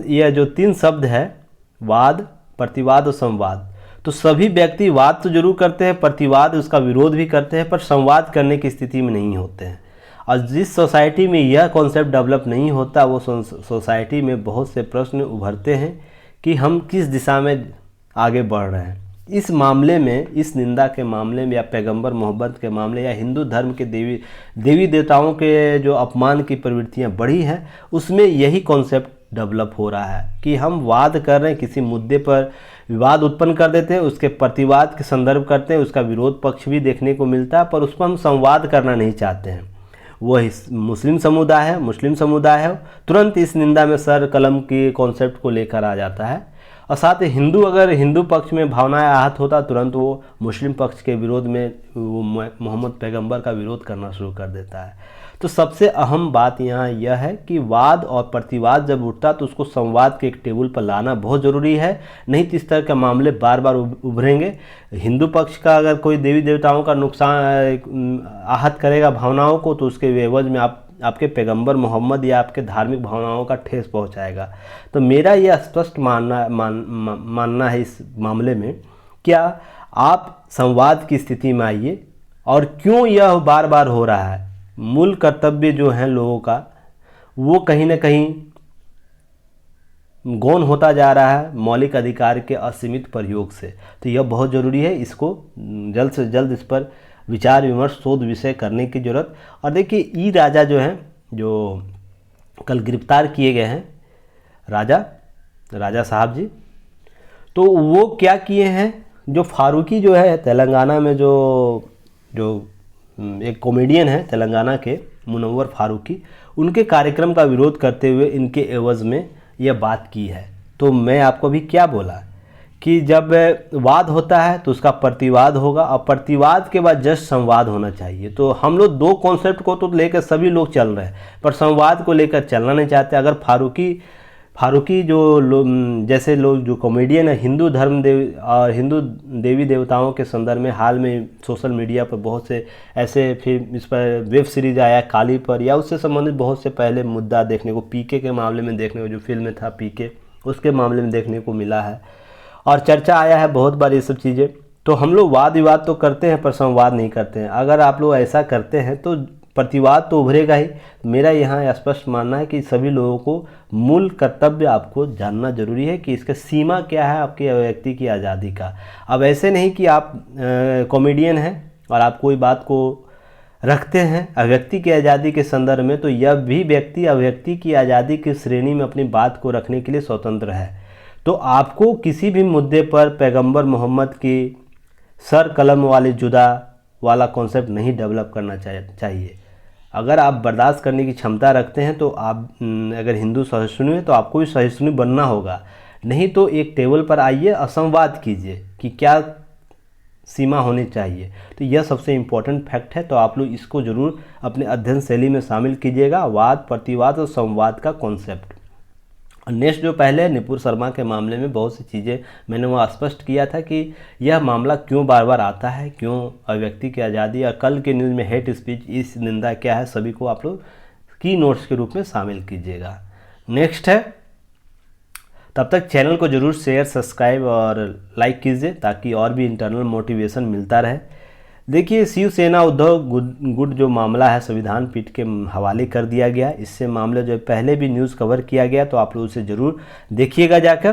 यह जो 3 शब्द है, वाद, प्रतिवाद और संवाद, तो सभी व्यक्ति वाद तो जरूर करते हैं, प्रतिवाद उसका विरोध भी करते हैं, पर संवाद करने की स्थिति में नहीं होते हैं। और जिस सोसाइटी में यह कॉन्सेप्ट डेवलप नहीं होता, वो सोसाइटी में बहुत से प्रश्न उभरते हैं कि हम किस दिशा में आगे बढ़ रहे हैं। इस मामले में, इस निंदा के मामले में, या पैगंबर मोहम्मद के मामले, या हिंदू धर्म के देवी देवताओं के जो अपमान की प्रवृत्तियां बढ़ी हैं, उसमें यही कॉन्सेप्ट डेवलप हो रहा है कि हम वाद कर रहे हैं, किसी मुद्दे पर विवाद उत्पन्न कर देते हैं, उसके प्रतिवाद के संदर्भ करते हैं, उसका विरोध पक्ष भी देखने को मिलता है, पर उस पर हम संवाद करना नहीं चाहते हैं। वह मुस्लिम समुदाय है, तुरंत इस निंदा में सर कलम की कॉन्सेप्ट को लेकर आ जाता है। और साथ ही अगर हिंदू पक्ष में भावनाएं आहत होता, तुरंत वो मुस्लिम पक्ष के विरोध में वो मोहम्मद पैगंबर का विरोध करना शुरू कर देता है। तो सबसे अहम बात यहाँ यह है कि वाद और प्रतिवाद जब उठता तो उसको संवाद के एक टेबल पर लाना बहुत ज़रूरी है, नहीं तो इस तरह के मामले बार बार उभरेंगे। हिंदू पक्ष का अगर कोई देवी देवताओं का नुकसान आहत करेगा भावनाओं को, तो उसके एवज में आपके पैगंबर मोहम्मद या आपके धार्मिक भावनाओं का ठेस पहुंचाएगा। तो मेरा यह स्पष्ट मानना है इस मामले में, क्या आप संवाद की स्थिति में आइए। और क्यों यह बार बार हो रहा है, मूल कर्तव्य जो है लोगों का वो कहीं ना कहीं गौण होता जा रहा है मौलिक अधिकार के असीमित प्रयोग से। तो यह बहुत ज़रूरी है, इसको जल्द से जल्द इस पर विचार विमर्श शोध विषय करने की ज़रूरत। और देखिए ई राजा जो हैं, जो कल गिरफ्तार किए गए हैं राजा साहब जी, तो वो क्या किए हैं, जो फारूकी जो है तेलंगाना में जो एक कॉमेडियन है तेलंगाना के मुनव्वर फारूकी, उनके कार्यक्रम का विरोध करते हुए इनके एवज़ में यह बात की है। तो मैं आपको भी क्या बोला कि जब वाद होता है तो उसका प्रतिवाद होगा, और प्रतिवाद के बाद जस्ट संवाद होना चाहिए। तो हम लोग दो कॉन्सेप्ट को तो लेकर सभी लोग चल रहे हैं, पर संवाद को लेकर चलना नहीं चाहते। अगर फारूकी जैसे लोग जो कॉमेडियन है, हिंदू धर्म और हिंदू देवी देवताओं के संदर्भ में हाल में सोशल मीडिया पर बहुत से ऐसे, फिर इस पर वेब सीरीज आया काली पर, या उससे संबंधित बहुत से पहले मुद्दा देखने को पीके के मामले में देखने को, जो फिल्म में था पीके, उसके मामले में देखने को मिला है और चर्चा आया है बहुत बार ये सब चीज़ें। तो हम लोग वाद विवाद तो करते हैं पर संवाद नहीं करते हैं। अगर आप लोग ऐसा करते हैं तो प्रतिवाद तो उभरेगा ही। मेरा यहाँ स्पष्ट मानना है कि सभी लोगों को मूल कर्तव्य आपको जानना जरूरी है कि इसका सीमा क्या है आपकी अभिव्यक्ति की आज़ादी का। अब ऐसे नहीं कि आप कॉमेडियन हैं और आप कोई बात को रखते हैं अभिव्यक्ति की आज़ादी के संदर्भ में, तो यह भी व्यक्ति अभिव्यक्ति की आज़ादी की श्रेणी में अपनी बात को रखने के लिए स्वतंत्र है। तो आपको किसी भी मुद्दे पर पैगंबर मोहम्मद की सर कलम वाली जुदा वाला कॉन्सेप्ट नहीं डेवलप करना चाहिए। अगर आप बर्दाश्त करने की क्षमता रखते हैं तो आप अगर हिंदू सहिष्णु हैं तो आपको भी सहिष्णु बनना होगा, नहीं तो एक टेबल पर आइए और संवाद कीजिए कि क्या सीमा होनी चाहिए। तो यह सबसे इम्पोर्टेंट फैक्ट है। तो आप लोग इसको ज़रूर अपने अध्ययन शैली में शामिल कीजिएगा, वाद प्रतिवाद और संवाद का कॉन्सेप्ट। नेक्स्ट जो पहले निपुर शर्मा के मामले में बहुत सी चीज़ें मैंने वहाँ स्पष्ट किया था कि यह मामला क्यों बार बार आता है, क्यों अभिव्यक्ति की आज़ादी, और कल के न्यूज़ में हेट स्पीच, इस निंदा क्या है, सभी को आप लोग की नोट्स के रूप में शामिल कीजिएगा। नेक्स्ट है, तब तक चैनल को जरूर शेयर सब्सक्राइब और लाइक कीजिए ताकि और भी इंटरनल मोटिवेशन मिलता रहे। देखिए शिवसेना उद्धव गुट जो मामला है संविधान पीठ के हवाले कर दिया गया। इससे मामले जो पहले भी न्यूज़ कवर किया गया, तो आप लोग उसे ज़रूर देखिएगा, जाकर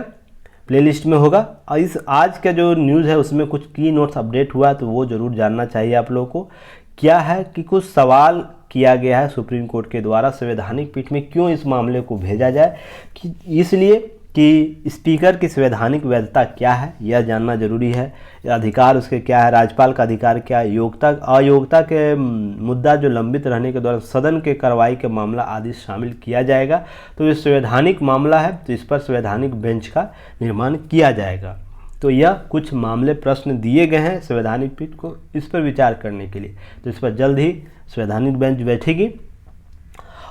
प्लेलिस्ट में होगा। और इस आज का जो न्यूज़ है उसमें कुछ की नोट्स अपडेट हुआ, तो वो ज़रूर जानना चाहिए आप लोगों को। क्या है कि कुछ सवाल किया गया है सुप्रीम कोर्ट के द्वारा संवैधानिक पीठ में क्यों इस मामले को भेजा जाए, कि इसलिए कि स्पीकर की संवैधानिक वैधता क्या है यह जानना जरूरी है, अधिकार उसके क्या है, राज्यपाल का अधिकार क्या है, योग्यता अयोग्यता के मुद्दा जो लंबित रहने के दौरान सदन के कार्रवाई के मामला आदि शामिल किया जाएगा। तो ये संवैधानिक मामला है, तो इस पर संवैधानिक बेंच का निर्माण किया जाएगा। तो यह कुछ मामले प्रश्न दिए गए हैं संवैधानिक पीठ को इस पर विचार करने के लिए, तो इस पर जल्द ही संवैधानिक बेंच बैठेगी।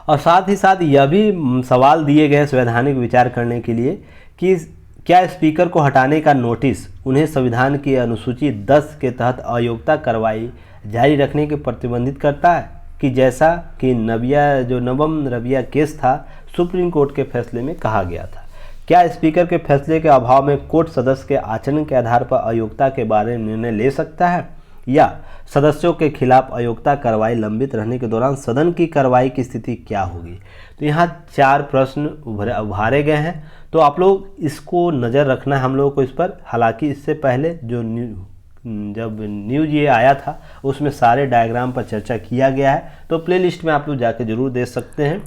और साथ ही साथ यह भी सवाल दिए गए संवैधानिक विचार करने के लिए कि क्या स्पीकर को हटाने का नोटिस उन्हें संविधान की अनुसूची 10 के तहत अयोग्यता कार्रवाई जारी रखने के प्रतिबंधित करता है, कि जैसा कि नवम रबिया केस था सुप्रीम कोर्ट के फैसले में कहा गया था। क्या स्पीकर के फैसले के अभाव में कोर्ट सदस्य के आचरण के आधार पर अयोग्यता के बारे में निर्णय ले सकता है, या सदस्यों के खिलाफ अयोग्यता कार्रवाई लंबित रहने के दौरान सदन की कार्रवाई की स्थिति क्या होगी। तो यहाँ 4 प्रश्न उभारे गए हैं, तो आप लोग इसको नज़र रखना है हम लोगों को इस पर। हालांकि इससे पहले जब न्यूज़ ये आया था उसमें सारे डायग्राम पर चर्चा किया गया है, तो प्लेलिस्ट में आप लोग जाके ज़रूर देख सकते हैं।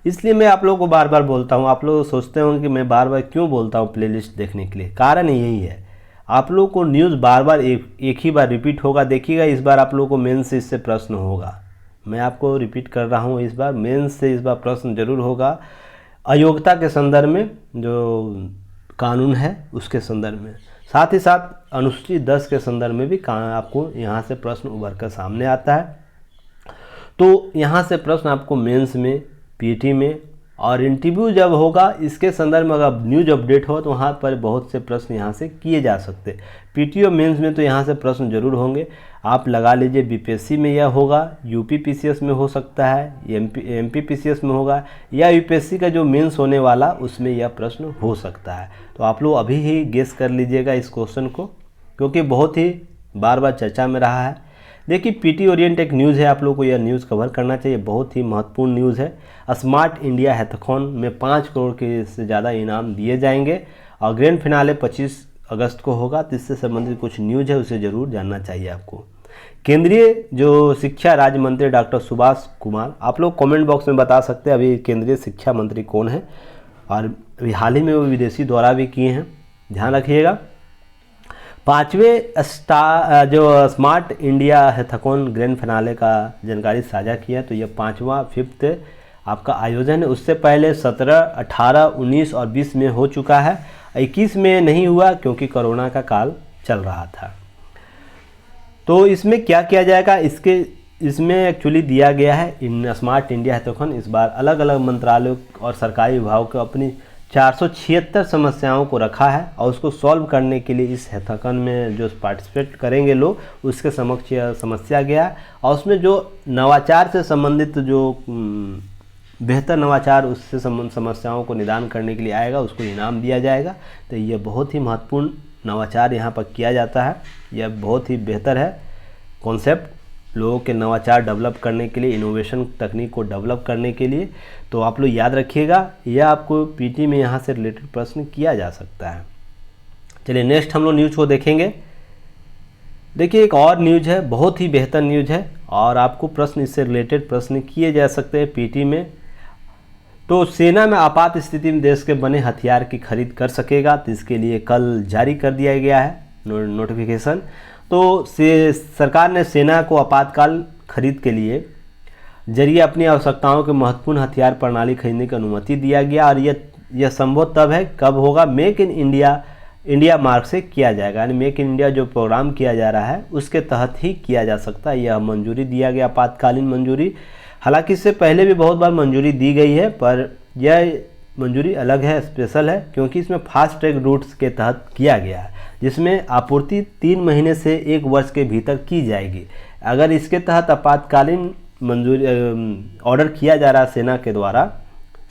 इसलिए मैं आप लोगों को बार बार बोलता हूँ, आप लोग सोचते होंगे कि मैं बार बार क्यों बोलता हूँ प्लेलिस्ट देखने के लिए, कारण यही है आप लोग को न्यूज़ बार बार एक ही बार रिपीट होगा। देखिएगा इस बार आप लोगों को मेंस से इससे प्रश्न होगा, मैं आपको रिपीट कर रहा हूँ, इस बार मेंस से इस बार प्रश्न जरूर होगा अयोग्यता के संदर्भ में, जो कानून है उसके संदर्भ में। साथ ही साथ अनुसूची 10 के संदर्भ में भी आपको यहाँ से प्रश्न उभर कर सामने आता है। तो यहाँ से प्रश्न आपको मेंस में, पीटी में और इंटरव्यू जब होगा इसके संदर्भ में अगर न्यूज अपडेट हो तो वहाँ पर बहुत से प्रश्न यहाँ से किए जा सकते। पीटीओ मेंस में तो यहाँ से प्रश्न जरूर होंगे। आप लगा लीजिए बीपीएससी में यह होगा, यूपी पीसीएस में हो सकता है, एमपी पीसीएस में होगा, या यूपीएससी का जो मेंस होने वाला उसमें यह प्रश्न हो सकता है। तो आप लोग अभी ही गेस कर लीजिएगा इस क्वेश्चन को, क्योंकि बहुत ही बार बार चर्चा में रहा है। देखिए पीटी ओरिएंट एक न्यूज़ है, आप लोग को यह न्यूज़ कवर करना चाहिए, बहुत ही महत्वपूर्ण न्यूज़ है। स्मार्ट इंडिया हैथॉन में 5 करोड़ के से ज़्यादा इनाम दिए जाएंगे और ग्रैंड फिनाले 25 अगस्त को होगा। तो इससे संबंधित कुछ न्यूज़ है, उसे ज़रूर जानना चाहिए आपको। केंद्रीय जो शिक्षा राज्य मंत्री डॉक्टर सुभाष कुमार, आप लोग कमेंट बॉक्स में बता सकते हैं अभी केंद्रीय शिक्षा मंत्री कौन है, और अभी हाल ही में वो विदेशी दौरा भी किए हैं, ध्यान रखिएगा। 5वें जो स्मार्ट इंडिया हैथॉन ग्रैंड फिनाले का जानकारी साझा किया, तो यह 5वां 5th आपका आयोजन है। उससे पहले 17, 18, 19 और 20 में हो चुका है। 21 में नहीं हुआ क्योंकि कोरोना का काल चल रहा था। तो इसमें क्या किया जाएगा, इसमें एक्चुअली दिया गया है इन स्मार्ट इंडिया हैथॉन इस बार अलग अलग मंत्रालयों और सरकारी विभागों को अपनी 476 समस्याओं को रखा है और उसको सॉल्व करने के लिए इस हैथॉन में जो पार्टिसिपेट करेंगे लोग उसके समक्ष यह समस्या गया है। और उसमें जो नवाचार से संबंधित जो बेहतर नवाचार उससे समस्याओं को निदान करने के लिए आएगा उसको इनाम दिया जाएगा। तो ये बहुत ही महत्वपूर्ण नवाचार यहाँ पर किया जाता है, यह बहुत ही बेहतर है कॉन्सेप्ट लोगों के नवाचार डेवलप करने के लिए, इनोवेशन तकनीक को डेवलप करने के लिए। तो आप लोग याद रखिएगा, यह आपको पीटी में यहाँ से रिलेटेड प्रश्न किया जा सकता है। चलिए नेक्स्ट हम लोग न्यूज़ को देखेंगे। देखिए एक और न्यूज़ है, बहुत ही बेहतर न्यूज़ है और आपको प्रश्न इससे रिलेटेड प्रश्न किए जा सकते हैं पीटी में। तो सेना में आपात स्थिति में देश के बने हथियार की खरीद कर सकेगा, तो इसके लिए कल जारी कर दिया गया है नोटिफिकेशन। तो सरकार ने सेना को आपातकाल खरीद के लिए जरिए अपनी आवश्यकताओं के महत्वपूर्ण हथियार प्रणाली खरीदने की अनुमति दिया गया। और यह संभव तब है कब होगा, मेक इन इंडिया मार्ग से किया जाएगा, यानी मेक इन इंडिया जो प्रोग्राम किया जा रहा है उसके तहत ही किया जा सकता है। यह मंजूरी दिया गया, आपातकालीन मंजूरी। हालांकि इससे पहले भी बहुत बार मंजूरी दी गई है, पर यह मंजूरी अलग है, स्पेशल है, क्योंकि इसमें फास्ट ट्रैक रूट्स के तहत किया गया है, जिसमें आपूर्ति 3 महीने से 1 वर्ष के भीतर की जाएगी। अगर इसके तहत आपातकालीन मंजूरी ऑर्डर किया जा रहा है सेना के द्वारा,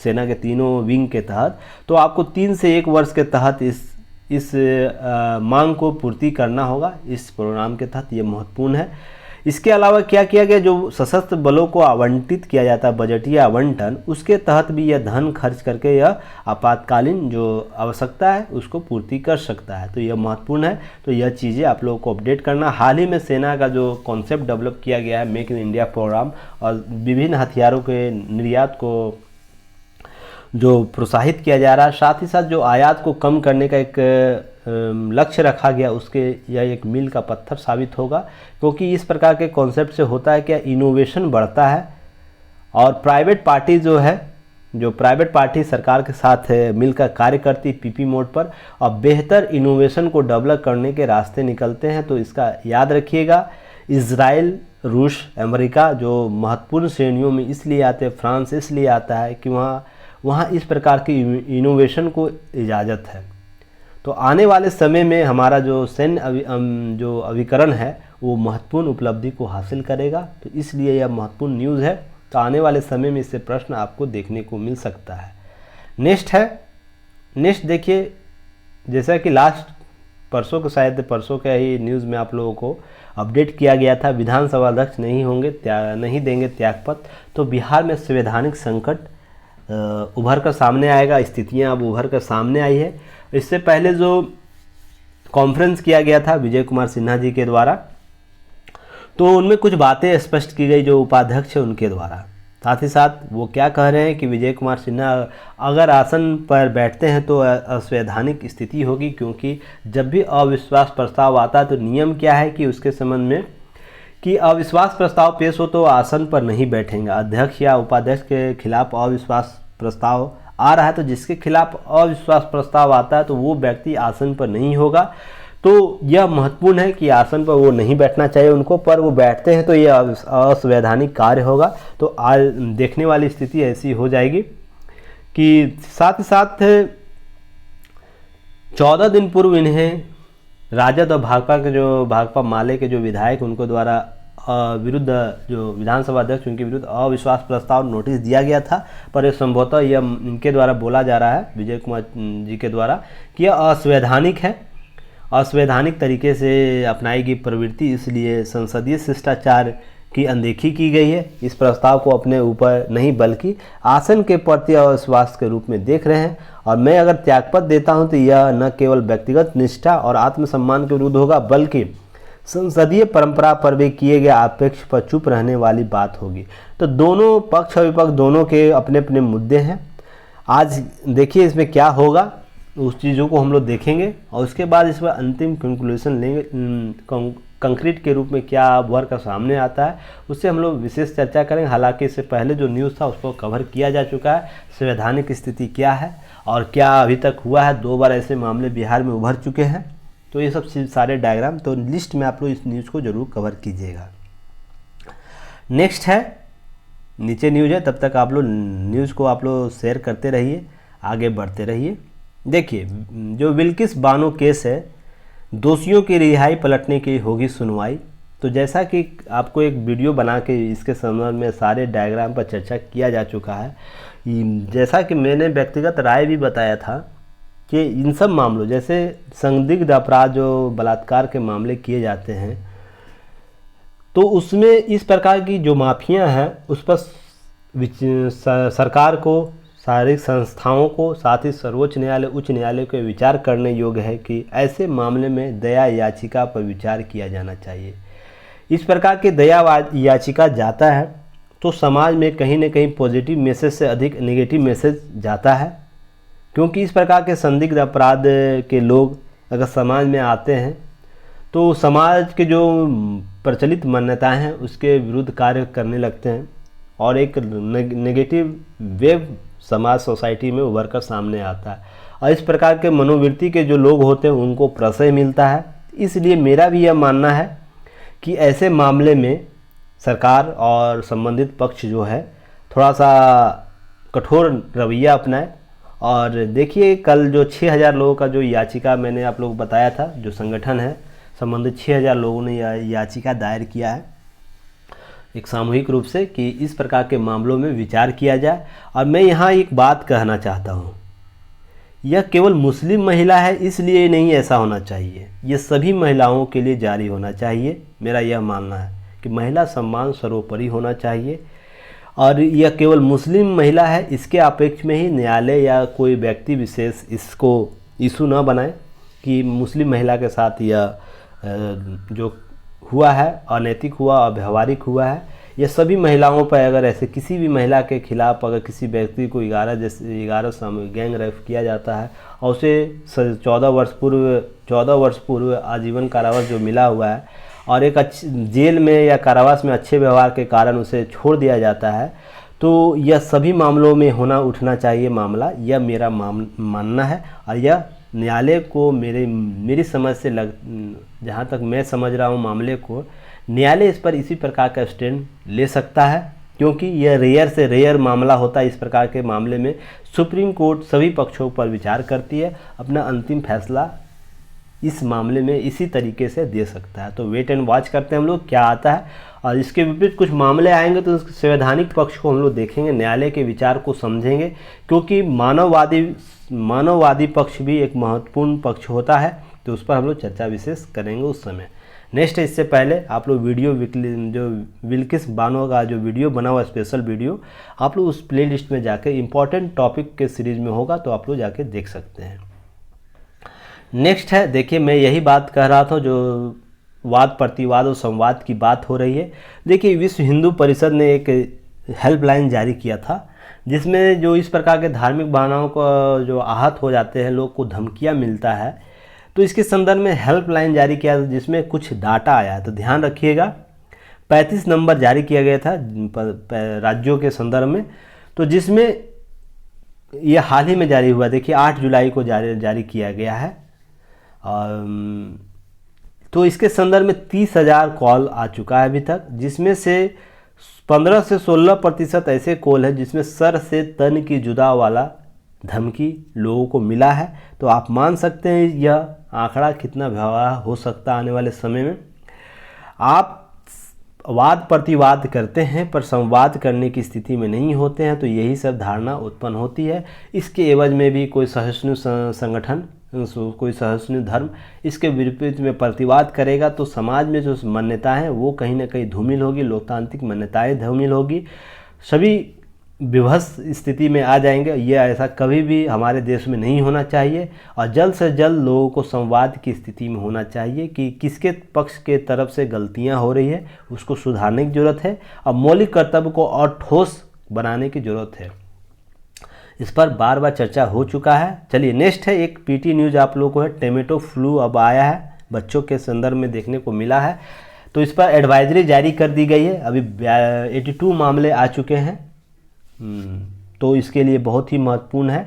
सेना के तीनों विंग के तहत, तो आपको 3 से 1 वर्ष के तहत इस मांग को पूर्ति करना होगा इस प्रोग्राम के तहत। ये महत्वपूर्ण है। इसके अलावा क्या किया गया, जो सशस्त्र बलों को आवंटित किया जाता है बजटीय आवंटन, उसके तहत भी यह धन खर्च करके यह आपातकालीन जो आवश्यकता है उसको पूर्ति कर सकता है। तो यह महत्वपूर्ण है। तो यह चीज़ें आप लोगों को अपडेट करना। हाल ही में सेना का जो कॉन्सेप्ट डेवलप किया गया है मेक इन इंडिया प्रोग्राम, और विभिन्न हथियारों के निर्यात को जो प्रोत्साहित किया जा रहा है, साथ ही साथ जो आयात को कम करने का एक लक्ष्य रखा गया, उसके यह एक मील का पत्थर साबित होगा। क्योंकि इस प्रकार के कॉन्सेप्ट से होता है क्या, इनोवेशन बढ़ता है और प्राइवेट पार्टी जो प्राइवेट पार्टी सरकार के साथ मिलकर कार्य करती पीपी मोड पर, और बेहतर इनोवेशन को डेवलप करने के रास्ते निकलते हैं। तो इसका याद रखिएगा। इजराइल, रूस, अमेरिका जो महत्वपूर्ण श्रेणियों में इसलिए आते हैं, फ्रांस इसलिए आता है कि वहाँ इस प्रकार की इनोवेशन को इजाज़त है। तो आने वाले समय में हमारा जो सैन्य जो अभिकरण है वो महत्वपूर्ण उपलब्धि को हासिल करेगा। तो इसलिए यह महत्वपूर्ण न्यूज़ है। तो आने वाले समय में इससे प्रश्न आपको देखने को मिल सकता है। नेक्स्ट देखिए, जैसा कि परसों के ही न्यूज़ में आप लोगों को अपडेट किया गया था, विधानसभा अध्यक्ष नहीं देंगे त्यागपत्र। तो बिहार में संवैधानिक संकट उभर कर सामने आएगा, स्थितियां अब उभर कर सामने आई है। इससे पहले जो कॉन्फ्रेंस किया गया था विजय कुमार सिन्हा जी के द्वारा, तो उनमें कुछ बातें स्पष्ट की गई जो उपाध्यक्ष है उनके द्वारा। साथ ही साथ वो क्या कह रहे हैं कि विजय कुमार सिन्हा अगर आसन पर बैठते हैं तो असंवैधानिक स्थिति होगी, क्योंकि जब भी अविश्वास प्रस्ताव आता है तो नियम क्या है कि उसके संबंध में कि अविश्वास प्रस्ताव पेश हो तो आसन पर नहीं बैठेंगे। अध्यक्ष या उपाध्यक्ष के खिलाफ अविश्वास प्रस्ताव आ रहा है तो जिसके खिलाफ अविश्वास प्रस्ताव आता है तो वो व्यक्ति आसन पर नहीं होगा। तो यह महत्वपूर्ण है कि आसन पर वो नहीं बैठना चाहिए उनको, पर वो बैठते हैं तो यह असंवैधानिक कार्य होगा। तो आज देखने वाली स्थिति ऐसी हो जाएगी कि साथ ही साथ 14 दिन पूर्व इन्हें राजद और भाकपा माले के जो विधायक उनको द्वारा विरुद्ध जो विधानसभा अध्यक्ष उनके विरुद्ध अविश्वास प्रस्ताव नोटिस दिया गया था, पर यह संभवतः यह इनके द्वारा बोला जा रहा है, विजय कुमार जी के द्वारा, कि यह असंवैधानिक है, असंवैधानिक तरीके से अपनाई गई प्रवृत्ति, इसलिए संसदीय शिष्टाचार की अनदेखी की गई है। इस प्रस्ताव को अपने ऊपर नहीं बल्कि आसन के प्रति अविश्वास के रूप में देख रहे हैं, और मैं अगर त्यागपत्र देता हूं तो यह न केवल व्यक्तिगत निष्ठा और आत्मसम्मान के विरुद्ध होगा, बल्कि संसदीय परंपरा पर भी किए गए आपेक्ष पर चुप रहने वाली बात होगी। तो दोनों पक्ष और विपक्ष दोनों के अपने अपने मुद्दे हैं। आज देखिए इसमें क्या होगा, उस चीज़ों को हम लोग देखेंगे और उसके बाद इस पर अंतिम कंक्लूजन लेंगे, कंक्रीट के रूप में क्या उभर कर सामने आता है उससे हम लोग विशेष चर्चा करेंगे। हालांकि इससे पहले जो न्यूज़ था उसको कवर किया जा चुका है, संवैधानिक स्थिति क्या है और क्या अभी तक हुआ है। 2 बार ऐसे मामले बिहार में उभर चुके हैं, तो ये सब सारे डायग्राम तो लिस्ट में आप लोग इस न्यूज़ को ज़रूर कवर कीजिएगा। नेक्स्ट है, नीचे न्यूज़ है, तब तक आप लोग न्यूज़ को आप लोग शेयर करते रहिए, आगे बढ़ते रहिए। देखिए जो बिल्किस बानो केस है, दोषियों की रिहाई पलटने की होगी सुनवाई। तो जैसा कि आपको एक वीडियो बना के इसके संबंध में सारे डायग्राम पर चर्चा किया जा चुका है, जैसा कि मैंने व्यक्तिगत राय भी बताया था कि इन सब मामलों जैसे संदिग्ध अपराध जो बलात्कार के मामले किए जाते हैं, तो उसमें इस प्रकार की जो माफियां हैं उस पर सरकार को, शारीरिक संस्थाओं को, साथ ही सर्वोच्च न्यायालय, उच्च न्यायालय को विचार करने योग्य है कि ऐसे मामले में दया याचिका पर विचार किया जाना चाहिए। इस प्रकार की दया याचिका जाता है तो समाज में कहीं न कहीं पॉजिटिव मैसेज से अधिक नेगेटिव मैसेज जाता है, क्योंकि इस प्रकार के संदिग्ध अपराध के लोग अगर समाज में आते हैं तो समाज के जो प्रचलित मान्यताएं हैं उसके विरुद्ध कार्य करने लगते हैं और एक नेगेटिव वेव समाज सोसाइटी में उभर कर सामने आता है, और इस प्रकार के मनोवृत्ति के जो लोग होते हैं उनको प्रश्रय मिलता है। इसलिए मेरा भी यह मानना है कि ऐसे मामले में सरकार और संबंधित पक्ष जो है थोड़ा सा कठोर रवैया अपनाए। और देखिए कल जो 6000 लोगों का जो याचिका मैंने आप लोग बताया था, जो संगठन है संबंधित 6000 लोगों ने याचिका दायर किया है एक सामूहिक रूप से कि इस प्रकार के मामलों में विचार किया जाए। और मैं यहाँ एक बात कहना चाहता हूँ, यह केवल मुस्लिम महिला है इसलिए नहीं ऐसा होना चाहिए, ये सभी महिलाओं के लिए जारी होना चाहिए। मेरा यह मानना है कि महिला सम्मान सर्वोपरि होना चाहिए, और यह केवल मुस्लिम महिला है इसके अपेक्ष में ही न्यायालय या कोई व्यक्ति विशेष इसको इशू न बनाए कि मुस्लिम महिला के साथ यह जो हुआ है अनैतिक हुआ, अव्यवहारिक हुआ है। यह सभी महिलाओं पर अगर ऐसे किसी भी महिला के खिलाफ अगर किसी व्यक्ति को 11 गैंग रेप किया जाता है और उसे 14 वर्ष पूर्व आजीवन कारावास जो मिला हुआ है और एक जेल में या कारावास में अच्छे व्यवहार के कारण उसे छोड़ दिया जाता है, तो यह सभी मामलों में उठना चाहिए मामला, यह मेरा मानना है। और यह न्यायालय को मेरी समझ से जहाँ तक मैं समझ रहा हूँ मामले को, न्यायालय इस पर इसी प्रकार का स्टैंड ले सकता है, क्योंकि यह रेयर से रेयर मामला होता है। इस प्रकार के मामले में सुप्रीम कोर्ट सभी पक्षों पर विचार करती है, अपना अंतिम फैसला इस मामले में इसी तरीके से दे सकता है। तो वेट एंड वॉच करते हैं हम लोग क्या आता है, और इसके विपरीत कुछ मामले आएंगे तो संवैधानिक पक्ष को हम लोग देखेंगे, न्यायालय के विचार को समझेंगे, क्योंकि मानववादी पक्ष भी एक महत्वपूर्ण पक्ष होता है, तो उस पर हम लोग चर्चा विशेष करेंगे उस समय। नेक्स्ट इससे पहले आप लोग वीडियो जो बिल्किस बानो का जो वीडियो बना हुआ स्पेशल वीडियो आप लोग उस प्लेलिस्ट में जाके इम्पॉर्टेंट टॉपिक के सीरीज में होगा, तो आप लोग जाके देख सकते हैं। नेक्स्ट है, देखिए मैं यही बात कह रहा था जो वाद प्रतिवाद और संवाद की बात हो रही है। देखिए विश्व हिंदू परिषद ने एक हेल्पलाइन जारी किया था, जिसमें जो इस प्रकार के धार्मिक भावनाओं को जो आहत हो जाते हैं, लोग को धमकियाँ मिलता है, तो इसके संदर्भ में हेल्पलाइन जारी किया जिसमें कुछ डाटा आया है। तो ध्यान रखिएगा 35 नंबर जारी किया गया था राज्यों के संदर्भ में, तो जिसमें ये हाल ही में जारी हुआ, देखिए 8 जुलाई को जारी किया गया है। तो इसके संदर्भ में 30,000 कॉल आ चुका है अभी तक, जिसमें से 15 से 16% ऐसे कॉल है जिसमें सर से तन की जुदा वाला धमकी लोगों को मिला है। तो आप मान सकते हैं यह आंकड़ा कितना भयावह हो सकता है आने वाले समय में। आप वाद प्रतिवाद करते हैं पर संवाद करने की स्थिति में नहीं होते हैं, तो यही सब धारणा उत्पन्न होती है। इसके एवज में भी कोई सहिष्णु संगठन, कोई सहिष्णु धर्म इसके विपरीत में प्रतिवाद करेगा तो समाज में जो मान्यताएं हैं वो कहीं ना कहीं धूमिल होगी, लोकतांत्रिक मान्यताएं धूमिल होगी, सभी विभत्स स्थिति में आ जाएंगे। ये ऐसा कभी भी हमारे देश में नहीं होना चाहिए और जल्द से जल्द लोगों को संवाद की स्थिति में होना चाहिए कि किसके पक्ष के तरफ से गलतियां हो रही है, उसको सुधारने की ज़रूरत है और मौलिक कर्तव्य को और ठोस बनाने की ज़रूरत है। इस पर बार बार चर्चा हो चुका है। चलिए नेक्स्ट है एक पीटी न्यूज़ आप लोगों को है, टोमेटो फ्लू अब आया है, बच्चों के संदर्भ में देखने को मिला है। तो इस पर एडवाइजरी जारी कर दी गई है। अभी 82 मामले आ चुके हैं, तो इसके लिए बहुत ही महत्वपूर्ण है।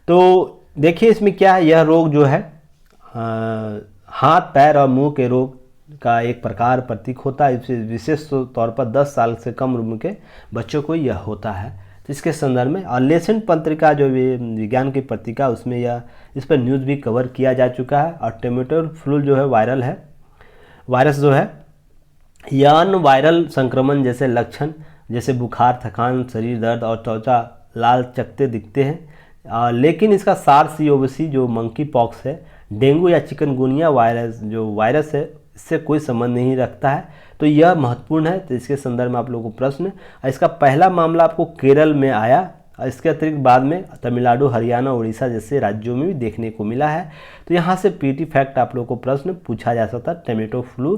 तो देखिए इसमें क्या है, यह रोग जो है हाथ पैर और मुंह के रोग का एक प्रकार प्रतीक होता है। इसे विशेष तौर पर 10 साल से कम उम्र के बच्चों को यह होता है। तो इसके संदर्भ में और लेसेंट पत्रिका जो विज्ञान की पत्रिका उसमें यह इस पर न्यूज़ भी कवर किया जा चुका है। और टोमेटो फ्लू जो है वायरस जो है यह अन्य वायरल संक्रमण जैसे लक्षण जैसे बुखार, थकान, शरीर दर्द और त्वचा लाल चकते दिखते हैं। लेकिन इसका सार्स-CoV जो मंकी पॉक्स है, डेंगू या चिकनगुनिया वायरस है, इससे कोई संबंध नहीं रखता है। तो यह महत्वपूर्ण है। तो इसके संदर्भ में आप लोगों को प्रश्न, इसका पहला मामला आपको केरल में आया और इसके अतिरिक्त बाद में तमिलनाडु, हरियाणा, उड़ीसा जैसे राज्यों में भी देखने को मिला है। तो यहाँ से पीटी फैक्ट आप लोगों को प्रश्न पूछा जा सकता है, टोमेटो फ्लू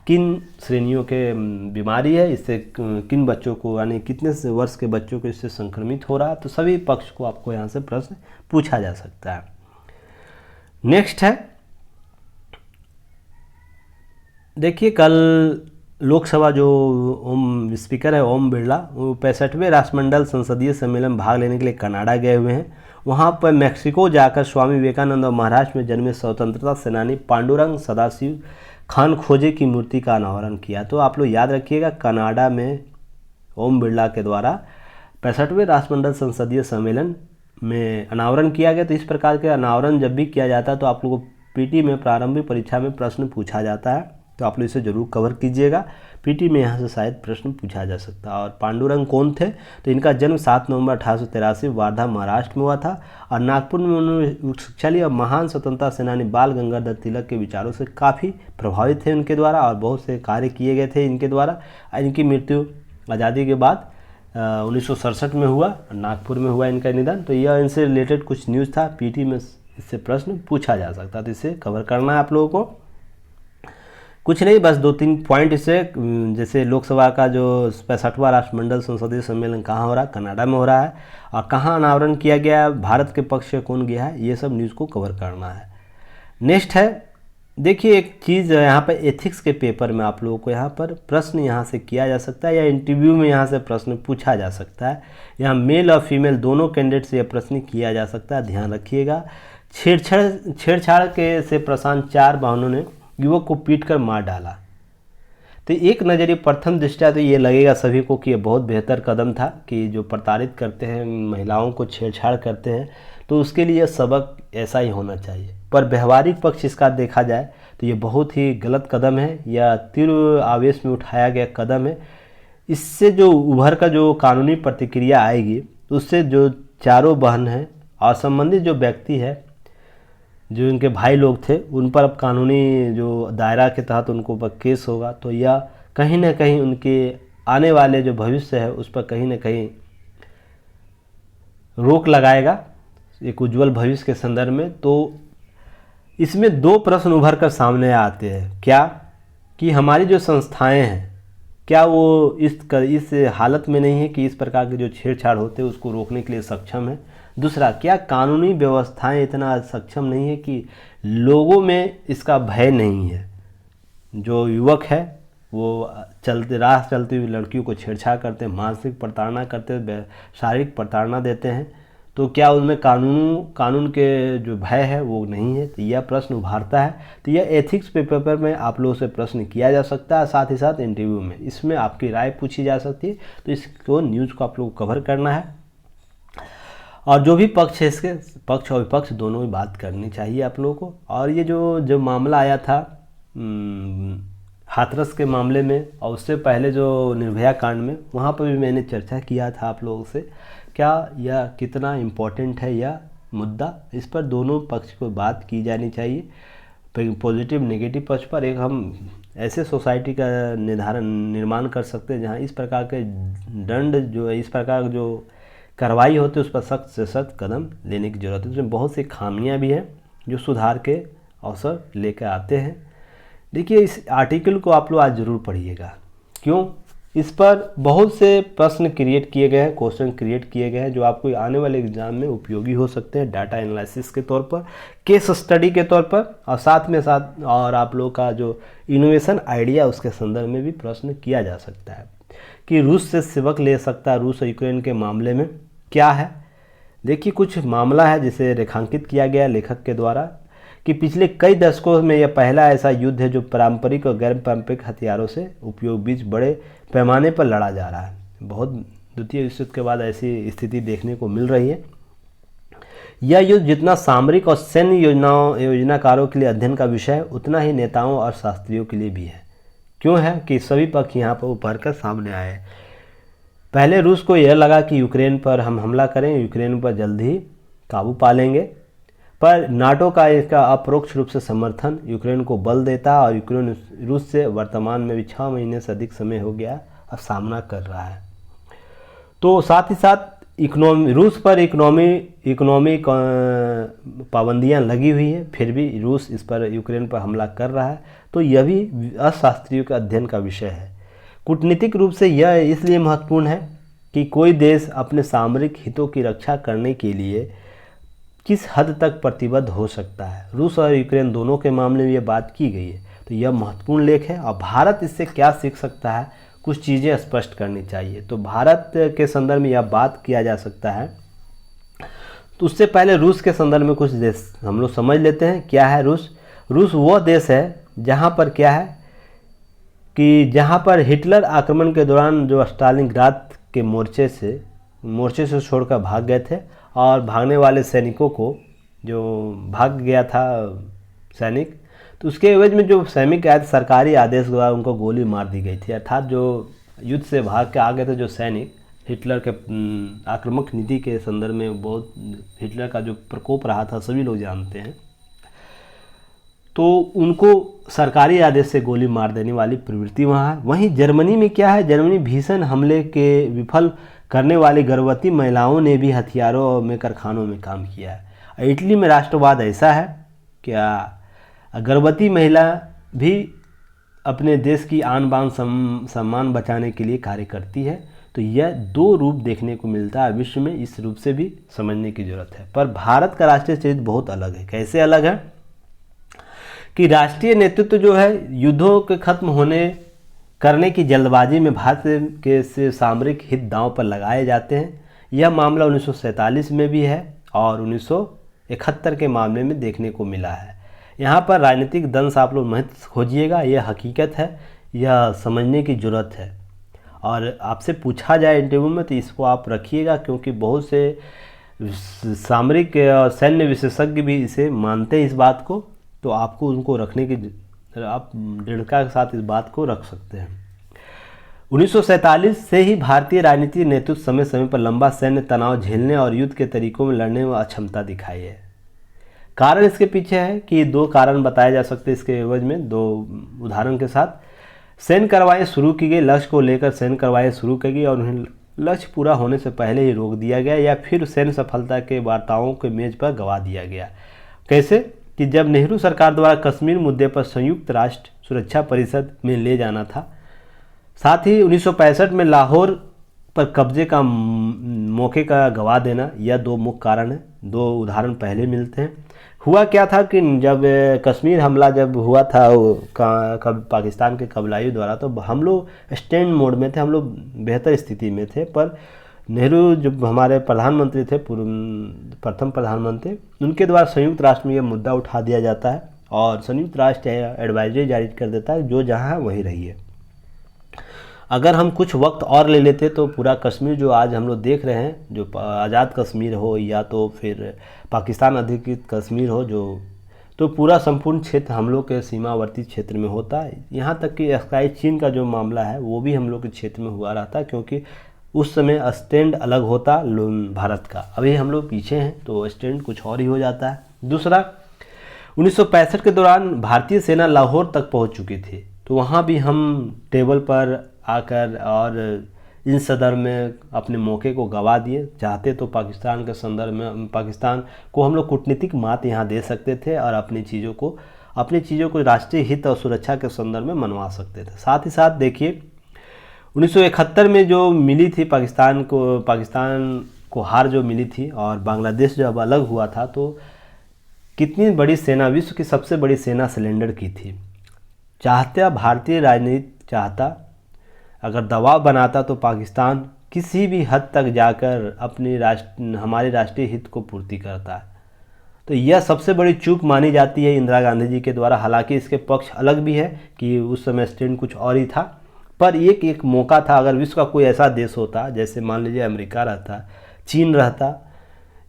किन श्रेणियों के बीमारी है, इससे किन बच्चों को यानी कितने वर्ष के बच्चों को इससे संक्रमित हो रहा है। तो सभी पक्ष को आपको यहाँ से प्रश्न पूछा जा सकता है। नेक्स्ट है, देखिए कल लोकसभा जो ओम स्पीकर है ओम बिरला, वो 65वें राष्ट्रमंडल संसदीय सम्मेलन में भाग लेने के लिए कनाडा गए हुए हैं। वहाँ पर मैक्सिको जाकर स्वामी विवेकानंद और महाराष्ट्र में जन्मे स्वतंत्रता सेनानी पांडुरंग सदाशिव खान खोजे की मूर्ति का अनावरण किया। तो आप लोग याद रखिएगा, कनाडा में ओम बिरला के द्वारा 65वें राष्ट्रमंडल संसदीय सम्मेलन में अनावरण किया गया। तो इस प्रकार के अनावरण जब भी किया जाता है तो आप लोगों को पीटी में प्रारंभिक परीक्षा में प्रश्न पूछा जाता है, तो आप लोग इसे जरूर कवर कीजिएगा। पीटी में यहाँ से शायद प्रश्न पूछा जा सकता है। और पांडुरंग कौन थे, तो इनका जन्म 7 नवंबर 1883 वार्धा महाराष्ट्र में हुआ था और नागपुर में उन्होंने शिक्षा ली और महान स्वतंत्रता सेनानी बाल गंगाधर तिलक के विचारों से काफ़ी प्रभावित थे उनके द्वारा और बहुत से कार्य किए गए थे इनके द्वारा। इनकी मृत्यु आज़ादी के बाद 1967 में हुआ, नागपुर में हुआ इनका निधन। तो यह इनसे रिलेटेड कुछ न्यूज़ था, पीटी में इससे प्रश्न पूछा जा सकता, तो इसे कवर करना है आप लोगों को। कुछ नहीं, बस 2-3 पॉइंट इसे, जैसे लोकसभा का जो 65वां राष्ट्रमंडल संसदीय सम्मेलन कहाँ हो रहा है, कनाडा में हो रहा है, और कहाँ अनावरण किया गया है, भारत के पक्ष से कौन गया है, ये सब न्यूज़ को कवर करना है। नेक्स्ट है, देखिए एक चीज़ यहाँ पर एथिक्स के पेपर में आप लोगों को यहाँ पर प्रश्न यहाँ से किया जा सकता है या इंटरव्यू में यहाँ से प्रश्न पूछा जा सकता है। यहाँ मेल और फीमेल दोनों कैंडिडेट से यह प्रश्न किया जा सकता है, ध्यान रखिएगा। छेड़छाड़ के से परेशान 4 बहनों ने युवक को पीटकर मार डाला। तो एक नज़रिए प्रथम दृष्टया तो ये लगेगा सभी को कि ये बहुत बेहतर कदम था कि जो प्रताड़ित करते हैं महिलाओं को, छेड़छाड़ करते हैं, तो उसके लिए सबक ऐसा ही होना चाहिए। पर व्यवहारिक पक्ष इसका देखा जाए तो ये बहुत ही गलत कदम है या तीव्र आवेश में उठाया गया कदम है। इससे जो उभर का जो कानूनी प्रतिक्रिया आएगी, उससे जो चारों बहन हैं और संबंधित जो व्यक्ति है, जो इनके भाई लोग थे, उन पर अब कानूनी जो दायरा के तहत उनको पर केस होगा। तो यह कहीं ना कहीं उनके आने वाले जो भविष्य है उस पर कहीं ना कहीं रोक लगाएगा, एक उज्जवल भविष्य के संदर्भ में। तो इसमें 2 प्रश्न उभर कर सामने आते हैं, क्या कि हमारी जो संस्थाएं हैं क्या वो इस हालत में नहीं है कि इस प्रकार के जो छेड़छाड़ होते हैं उसको रोकने के लिए सक्षम है। दूसरा, क्या कानूनी व्यवस्थाएं इतना सक्षम नहीं है कि लोगों में इसका भय नहीं है। जो युवक है वो चलती हुई लड़कियों को छेड़छाड़ करते हैं, मानसिक प्रताड़ना करते हैं, शारीरिक प्रताड़ना देते हैं, तो क्या उनमें कानून के जो भय है वो नहीं है। तो यह प्रश्न उभारता है। तो यह एथिक्स पेपर में आप लोगों से प्रश्न किया जा सकता है, साथ ही साथ इंटरव्यू में इसमें आपकी राय पूछी जा सकती है। तो इसको न्यूज़ को आप लोग को कवर करना है। और जो भी पक्ष है, इसके पक्ष और विपक्ष दोनों ही बात करनी चाहिए आप लोगों को। और ये जो मामला आया था हाथरस के मामले में, और उससे पहले जो निर्भया कांड में, वहाँ पर भी मैंने चर्चा किया था आप लोगों से, क्या यह कितना इम्पोर्टेंट है यह मुद्दा, इस पर दोनों पक्ष को बात की जानी चाहिए। पॉजिटिव नेगेटिव पक्ष पर एक हम ऐसे सोसाइटी का निर्माण कर सकते हैं जहाँ इस प्रकार के दंड जो है, इस प्रकार जो कार्रवाई होती है उस पर सख्त से सख्त कदम लेने की ज़रूरत है। उसमें बहुत सी खामियां भी हैं जो सुधार के अवसर लेकर आते हैं। देखिए, इस आर्टिकल को आप लोग आज ज़रूर पढ़िएगा। क्यों? इस पर बहुत से प्रश्न क्रिएट किए गए हैं, क्वेश्चन क्रिएट किए गए हैं जो आपको आने वाले एग्जाम में उपयोगी हो सकते हैं, डाटा एनालिसिस के तौर पर, केस स्टडी के तौर पर, और साथ में साथ और आप लोग का जो इनोवेशन आइडिया उसके संदर्भ में भी प्रश्न किया जा सकता है कि रूस से सबक ले सकता है रूस और यूक्रेन के मामले में क्या है। देखिए, कुछ मामला है जिसे रेखांकित किया गया लेखक के द्वारा कि पिछले कई दशकों में यह पहला ऐसा युद्ध है जो पारंपरिक और गैर पारंपरिक हथियारों से उपयोग बीच बड़े पैमाने पर लड़ा जा रहा है। बहुत द्वितीय विश्व युद्ध के बाद ऐसी स्थिति देखने को मिल रही है। यह युद्ध जितना सामरिक और सैन्य योजनाकारों के लिए अध्ययन का विषय है, उतना ही नेताओं और शास्त्रियों के लिए भी है। क्यों है कि सभी पक्ष यहाँ पर उभर कर सामने आए। पहले रूस को यह लगा कि यूक्रेन पर हम हमला करें, यूक्रेन पर जल्द ही काबू पा लेंगे, पर नाटो का इसका अपरोक्ष रूप से समर्थन यूक्रेन को बल देता और यूक्रेन रूस से वर्तमान में भी 6 महीने से अधिक समय हो गया अब सामना कर रहा है। तो साथ ही साथ रूस पर इकोनॉमिक पाबंदियां लगी हुई है, फिर भी रूस इस पर यूक्रेन पर हमला कर रहा है। तो यह भी अर्थशास्त्रियों के अध्ययन का विषय है। कूटनीतिक रूप से यह इसलिए महत्वपूर्ण है कि कोई देश अपने सामरिक हितों की रक्षा करने के लिए किस हद तक प्रतिबद्ध हो सकता है। रूस और यूक्रेन दोनों के मामले में यह बात की गई है। तो यह महत्वपूर्ण लेख है और भारत इससे क्या सीख सकता है, कुछ चीज़ें स्पष्ट करनी चाहिए। तो भारत के संदर्भ में यह बात किया जा सकता है। तो उससे पहले रूस के संदर्भ में कुछ देश हम लोग समझ लेते हैं। क्या है रूस? रूस वो देश है जहाँ पर क्या है कि जहाँ पर हिटलर आक्रमण के दौरान जो स्टालिनग्राद के मोर्चे से छोड़कर भाग गए थे, और भागने वाले सैनिकों को, जो भाग गया था सैनिक, तो उसके एवज में जो सैनिक आए थे सरकारी आदेश द्वारा उनको गोली मार दी गई थी। अर्थात जो युद्ध से भाग के आ गए थे जो सैनिक, हिटलर के आक्रामक नीति के संदर्भ में बहुत हिटलर का जो प्रकोप रहा था सभी लोग जानते हैं, तो उनको सरकारी आदेश से गोली मार देने वाली प्रवृत्ति वहाँ है। वहीं जर्मनी में क्या है? जर्मनी भीषण हमले के विफल करने वाली गर्भवती महिलाओं ने भी हथियारों में कारखानों में काम किया है। इटली में राष्ट्रवाद ऐसा है क्या गर्भवती महिला भी अपने देश की आन बान सम्मान बचाने के लिए कार्य करती है। तो यह दो रूप देखने को मिलता है विश्व में, इस रूप से भी समझने की जरूरत है। पर भारत का राष्ट्रीय चरित्र बहुत अलग है। कैसे अलग है कि राष्ट्रीय नेतृत्व जो है युद्धों के खत्म होने करने की जल्दबाजी में भारत के से सामरिक हित दांव पर लगाए जाते हैं। यह मामला 1947 में भी है और 1971 के मामले में देखने को मिला है। यहाँ पर राजनीतिक दंश आप लोग मत खोजिएगा, यह हकीकत है, यह समझने की ज़रूरत है। और आपसे पूछा जाए इंटरव्यू में तो इसको आप रखिएगा, क्योंकि बहुत से सामरिक और सैन्य विशेषज्ञ भी इसे मानते हैं इस बात को। तो आपको उनको रखने की, आप दृढ़ता के साथ इस बात को रख सकते हैं। 1947 से ही भारतीय राजनीतिक नेतृत्व समय समय पर लंबा सैन्य तनाव झेलने और युद्ध के तरीकों में लड़ने में अक्षमता दिखाई है। कारण इसके पीछे है कि दो कारण बताए जा सकते हैं इसके एवज में, दो उदाहरण के साथ। सैन्य कार्रवाई शुरू की गई, लक्ष्य को लेकर सैन्य कार्रवाई शुरू की गई और उन्हें लक्ष्य पूरा होने से पहले ही रोक दिया गया, या फिर सैन्य सफलता के वार्ताओं के मेज पर गवा दिया गया। कैसे कि जब नेहरू सरकार द्वारा कश्मीर मुद्दे पर संयुक्त राष्ट्र सुरक्षा परिषद में ले जाना था, साथ ही 1965 में लाहौर पर कब्जे का मौके का गवा देना, यह दो मुख्य कारण हैं। दो उदाहरण पहले मिलते हैं। हुआ क्या था कि जब कश्मीर हमला जब हुआ था पाकिस्तान के कबलाई द्वारा, तो हम लोग स्टैंड मोड में थे, हम लोग बेहतर स्थिति में थे। पर नेहरू जब हमारे प्रधानमंत्री थे, प्रथम प्रधानमंत्री, उनके द्वारा संयुक्त राष्ट्र में यह मुद्दा उठा दिया जाता है और संयुक्त राष्ट्र एडवाइजरी जारी कर देता है, जो जहाँ है वहीं रहिए। अगर हम कुछ वक्त और ले लेते तो पूरा कश्मीर जो आज हम लोग देख रहे हैं, जो आज़ाद कश्मीर हो या तो फिर पाकिस्तान अधिकृत कश्मीर हो, जो तो पूरा संपूर्ण क्षेत्र हम लोग के सीमावर्ती क्षेत्र में होता है। यहाँ तक कि स्काई चीन का जो मामला है वो भी हम लोग के क्षेत्र में हुआ रहता, क्योंकि उस समय स्टैंड अलग होता भारत का। अभी हम लोग पीछे हैं तो स्टैंड कुछ और ही हो जाता है। दूसरा, 1965 के दौरान भारतीय सेना लाहौर तक पहुंच चुकी थी, तो वहां भी हम टेबल पर आकर और इन सदर में अपने मौके को गंवा दिए। चाहते तो पाकिस्तान के संदर्भ में पाकिस्तान को हम लोग कूटनीतिक मात यहाँ दे सकते थे और अपनी चीज़ों को राष्ट्रीय हित और सुरक्षा के संदर्भ में मनवा सकते थे। साथ ही साथ देखिए 1971 में जो मिली थी पाकिस्तान को हार जो मिली थी और बांग्लादेश जब अलग हुआ था, तो कितनी बड़ी सेना, विश्व की सबसे बड़ी सेना सरेंडर की थी। चाहता भारतीय राजनीति चाहता, अगर दबाव बनाता तो पाकिस्तान किसी भी हद तक जाकर हमारे राष्ट्रीय हित को पूर्ति करता है। तो यह सबसे बड़ी चूक मानी जाती है इंदिरा गांधी जी के द्वारा। हालांकि इसके पक्ष अलग भी है कि उस समय स्टैंड कुछ और ही था, पर एक मौका था। अगर विश्व का कोई ऐसा देश होता, जैसे मान लीजिए अमेरिका रहता, चीन रहता,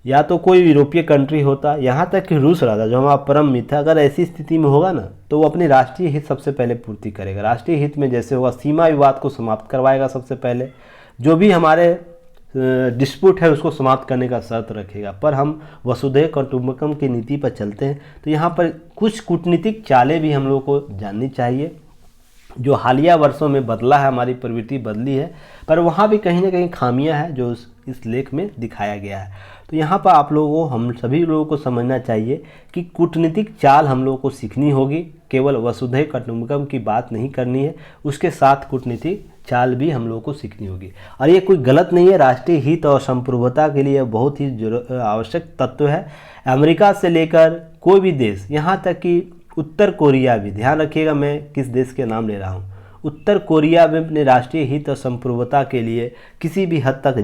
या तो कोई यूरोपीय कंट्री होता, यहाँ तक कि रूस रहता जो हमारा परम मित्र है, अगर ऐसी स्थिति में होगा ना तो वो अपनी राष्ट्रीय हित सबसे पहले पूर्ति करेगा। राष्ट्रीय हित में जैसे होगा, सीमा विवाद को समाप्त करवाएगा सबसे पहले, जो भी हमारे डिस्प्यूट है उसको समाप्त करने का शर्त रखेगा। पर हम वसुधैव कुटुंबकम की नीति पर चलते हैं, तो यहाँ पर कुछ कूटनीतिक चालें भी हम लोग को जाननी चाहिए। जो हालिया वर्षों में बदला है, हमारी प्रवृत्ति बदली है, पर वहाँ भी कहीं ना कहीं खामियां हैं जो इस लेख में दिखाया गया है। तो यहाँ पर आप लोगों को, हम सभी लोगों को समझना चाहिए कि कूटनीतिक चाल हम लोगों को सीखनी होगी। केवल वसुधैव कुटुंबकम की बात नहीं करनी है, उसके साथ कूटनीतिक चाल भी हम लोगों को सीखनी होगी। और ये कोई गलत नहीं है, राष्ट्रीय हित और संप्रभुता के लिए बहुत ही आवश्यक तत्व है। अमेरिका से लेकर कोई भी देश, यहाँ तक कि उत्तर कोरिया भी, ध्यान रखिएगा मैं किस देश के नाम ले रहा हूँ, उत्तर कोरिया में अपने राष्ट्रीय हित और संप्रभुता के लिए किसी भी हद तक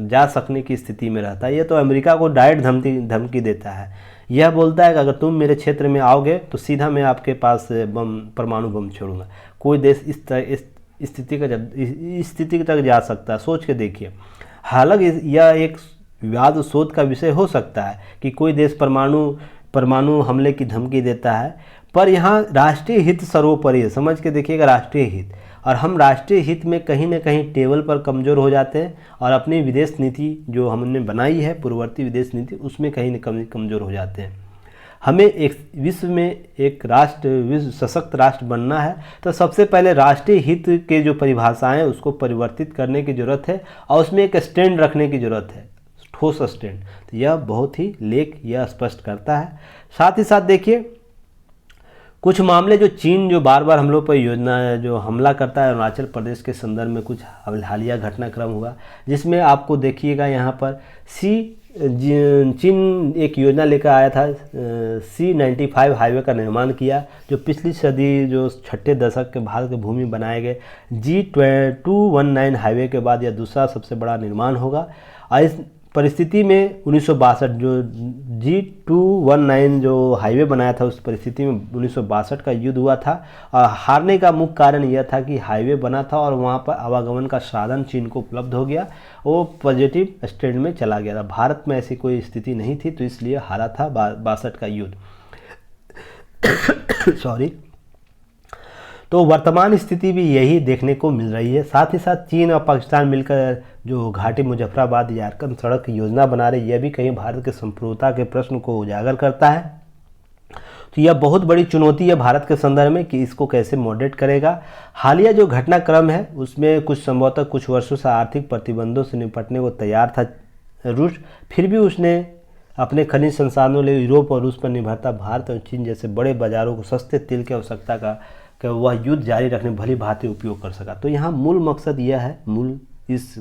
जा सकने की स्थिति में रहता है। ये तो अमेरिका को डायरेक्ट धमकी देता है। यह बोलता है कि अगर तुम मेरे क्षेत्र में आओगे तो सीधा मैं आपके पास परमाणु बम छोड़ूंगा। कोई देश इस स्थिति तक जा सकता है, सोच के देखिए। हालांकि यह एक विवाद शोध का विषय हो सकता है कि कोई देश परमाणु हमले की धमकी देता है, पर यहाँ राष्ट्रीय हित सर्वोपरि है। समझ के देखिएगा, राष्ट्रीय हित, और हम राष्ट्रीय हित में कहीं ना कहीं टेबल पर कमज़ोर हो जाते हैं और अपनी विदेश नीति जो हमने बनाई है, पूर्ववर्ती विदेश नीति, उसमें कहीं ना कहीं कमज़ोर हो जाते हैं। हमें एक विश्व में विश्व सशक्त राष्ट्र बनना है, तो सबसे पहले राष्ट्रीय हित के जो परिभाषाएं हैं उसको परिवर्तित करने की ज़रूरत है और उसमें एक स्टैंड रखने की ज़रूरत है, ठोस स्टैंड। तो यह बहुत ही लेख यह स्पष्ट करता है। साथ ही साथ देखिए कुछ मामले जो चीन जो बार बार हम लोग पर योजना जो हमला करता है, अरुणाचल प्रदेश के संदर्भ में कुछ हालिया घटनाक्रम हुआ, जिसमें आपको देखिएगा यहाँ पर चीन एक योजना लेकर आया था, C-95 हाईवे का निर्माण किया, जो पिछली सदी जो छठे दशक के भारत के भूमि बनाए गए G-219 हाईवे के बाद यह दूसरा सबसे बड़ा निर्माण होगा। और इस परिस्थिति में 1962 जो G-219 जो हाईवे बनाया था, उस परिस्थिति में 1962 का युद्ध हुआ था और हारने का मुख्य कारण यह था कि हाईवे बना था और वहाँ पर आवागमन का साधन चीन को उपलब्ध हो गया, वो पॉजिटिव स्टैंड में चला गया था। भारत में ऐसी कोई स्थिति नहीं थी, तो इसलिए हारा था 62 का युद्ध। सॉरी। तो वर्तमान स्थिति भी यही देखने को मिल रही है। साथ ही साथ चीन और पाकिस्तान मिलकर जो घाटी मुजफ्फराबाद झारखंड सड़क योजना बना रहे, यह भी कहीं भारत के संप्रभुता के प्रश्न को उजागर करता है। तो यह बहुत बड़ी चुनौती है भारत के संदर्भ में कि इसको कैसे मॉडरेट करेगा। हालिया जो घटनाक्रम है उसमें संभवतः कुछ वर्षों से आर्थिक प्रतिबंधों से निपटने को तैयार था रूस, फिर भी उसने अपने खनिज संसाधनों ले यूरोप और रूस पर निर्भरता भारत और चीन जैसे बड़े बाजारों को सस्ते तेल की आवश्यकता का वह युद्ध जारी रखने भली भांति उपयोग कर सका। तो यहाँ मूल मकसद यह है, मूल इस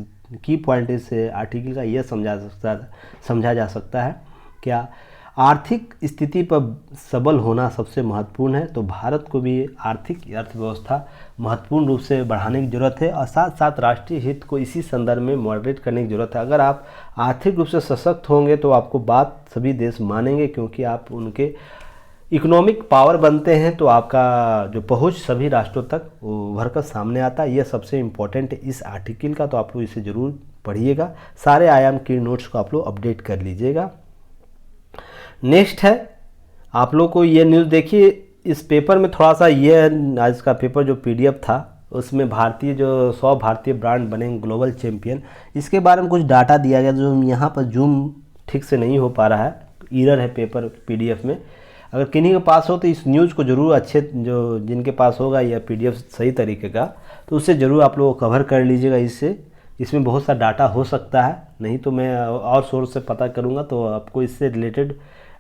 की पॉइंट इस आर्टिकल का यह समझा जा सकता है क्या आर्थिक स्थिति पर सबल होना सबसे महत्वपूर्ण है। तो भारत को भी आर्थिक अर्थव्यवस्था महत्वपूर्ण रूप से बढ़ाने की ज़रूरत है और साथ साथ राष्ट्रीय हित को इसी संदर्भ में मॉडरेट करने की ज़रूरत है। अगर आप आर्थिक रूप से सशक्त होंगे तो आपको बात सभी देश मानेंगे, क्योंकि आप उनके इकोनॉमिक पावर बनते हैं तो आपका जो पहुंच सभी राष्ट्रों तक वो उभर कर सामने आता है। ये सबसे इम्पोर्टेंट है इस आर्टिकल का, तो आप लोग इसे ज़रूर पढ़िएगा। सारे आयाम की नोट्स को आप लोग अपडेट कर लीजिएगा। नेक्स्ट है आप लोग को ये न्यूज़ देखिए, इस पेपर में थोड़ा सा ये आज का पेपर जो पीडीएफ था उसमें भारतीय जो 100 भारतीय ब्रांड बनेंगे ग्लोबल चैंपियन, इसके बारे में कुछ डाटा दिया गया जो यहाँ पर जूम ठीक से नहीं हो पा रहा है, एरर है पेपर पीडीएफ में। अगर किन्हीं के पास हो तो इस न्यूज़ को ज़रूर अच्छे जो जिनके पास होगा या पीडीएफ सही तरीके का, तो उससे ज़रूर आप लोग कवर कर लीजिएगा। इसमें बहुत सा डाटा हो सकता है, नहीं तो मैं और सोर्स से पता करूँगा तो आपको इससे रिलेटेड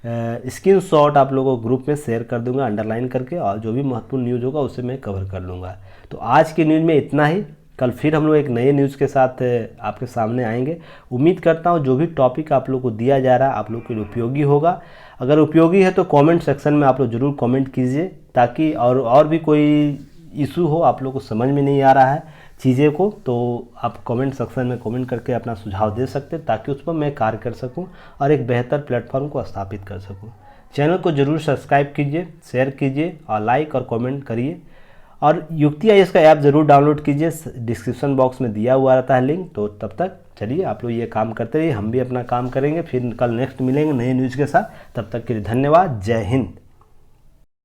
स्क्रीनशॉट आप लोगों को ग्रुप में शेयर कर दूंगा अंडरलाइन करके, और जो भी महत्वपूर्ण न्यूज़ होगा उसे मैं कवर कर लूँगा। तो आज की न्यूज़ में इतना ही। कल फिर हम लोग एक नए न्यूज़ के साथ आपके सामने आएंगे। उम्मीद करता हूँ जो भी टॉपिक आप लोग को दिया जा रहा है आप लोग के लिए उपयोगी होगा। अगर उपयोगी है तो कमेंट सेक्शन में आप लोग ज़रूर कमेंट कीजिए, ताकि और भी कोई इशू हो आप लोग को समझ में नहीं आ रहा है चीज़ें को, तो आप कमेंट सेक्शन में कमेंट करके अपना सुझाव दे सकते हैं, ताकि उस पर मैं कार्य कर सकूं और एक बेहतर प्लेटफॉर्म को स्थापित कर सकूं। चैनल को ज़रूर सब्सक्राइब कीजिए, शेयर कीजिए और लाइक और कमेंट करिए, और युक्ति आईएएस का ऐप ज़रूर डाउनलोड कीजिए, डिस्क्रिप्शन बॉक्स में दिया हुआ रहता है लिंक। तो तब तक चलिए आप लोग ये काम करते रहिए, हम भी अपना काम करेंगे। फिर कल नेक्स्ट मिलेंगे नए न्यूज़ के साथ, तब तक के लिए धन्यवाद। जय हिंद।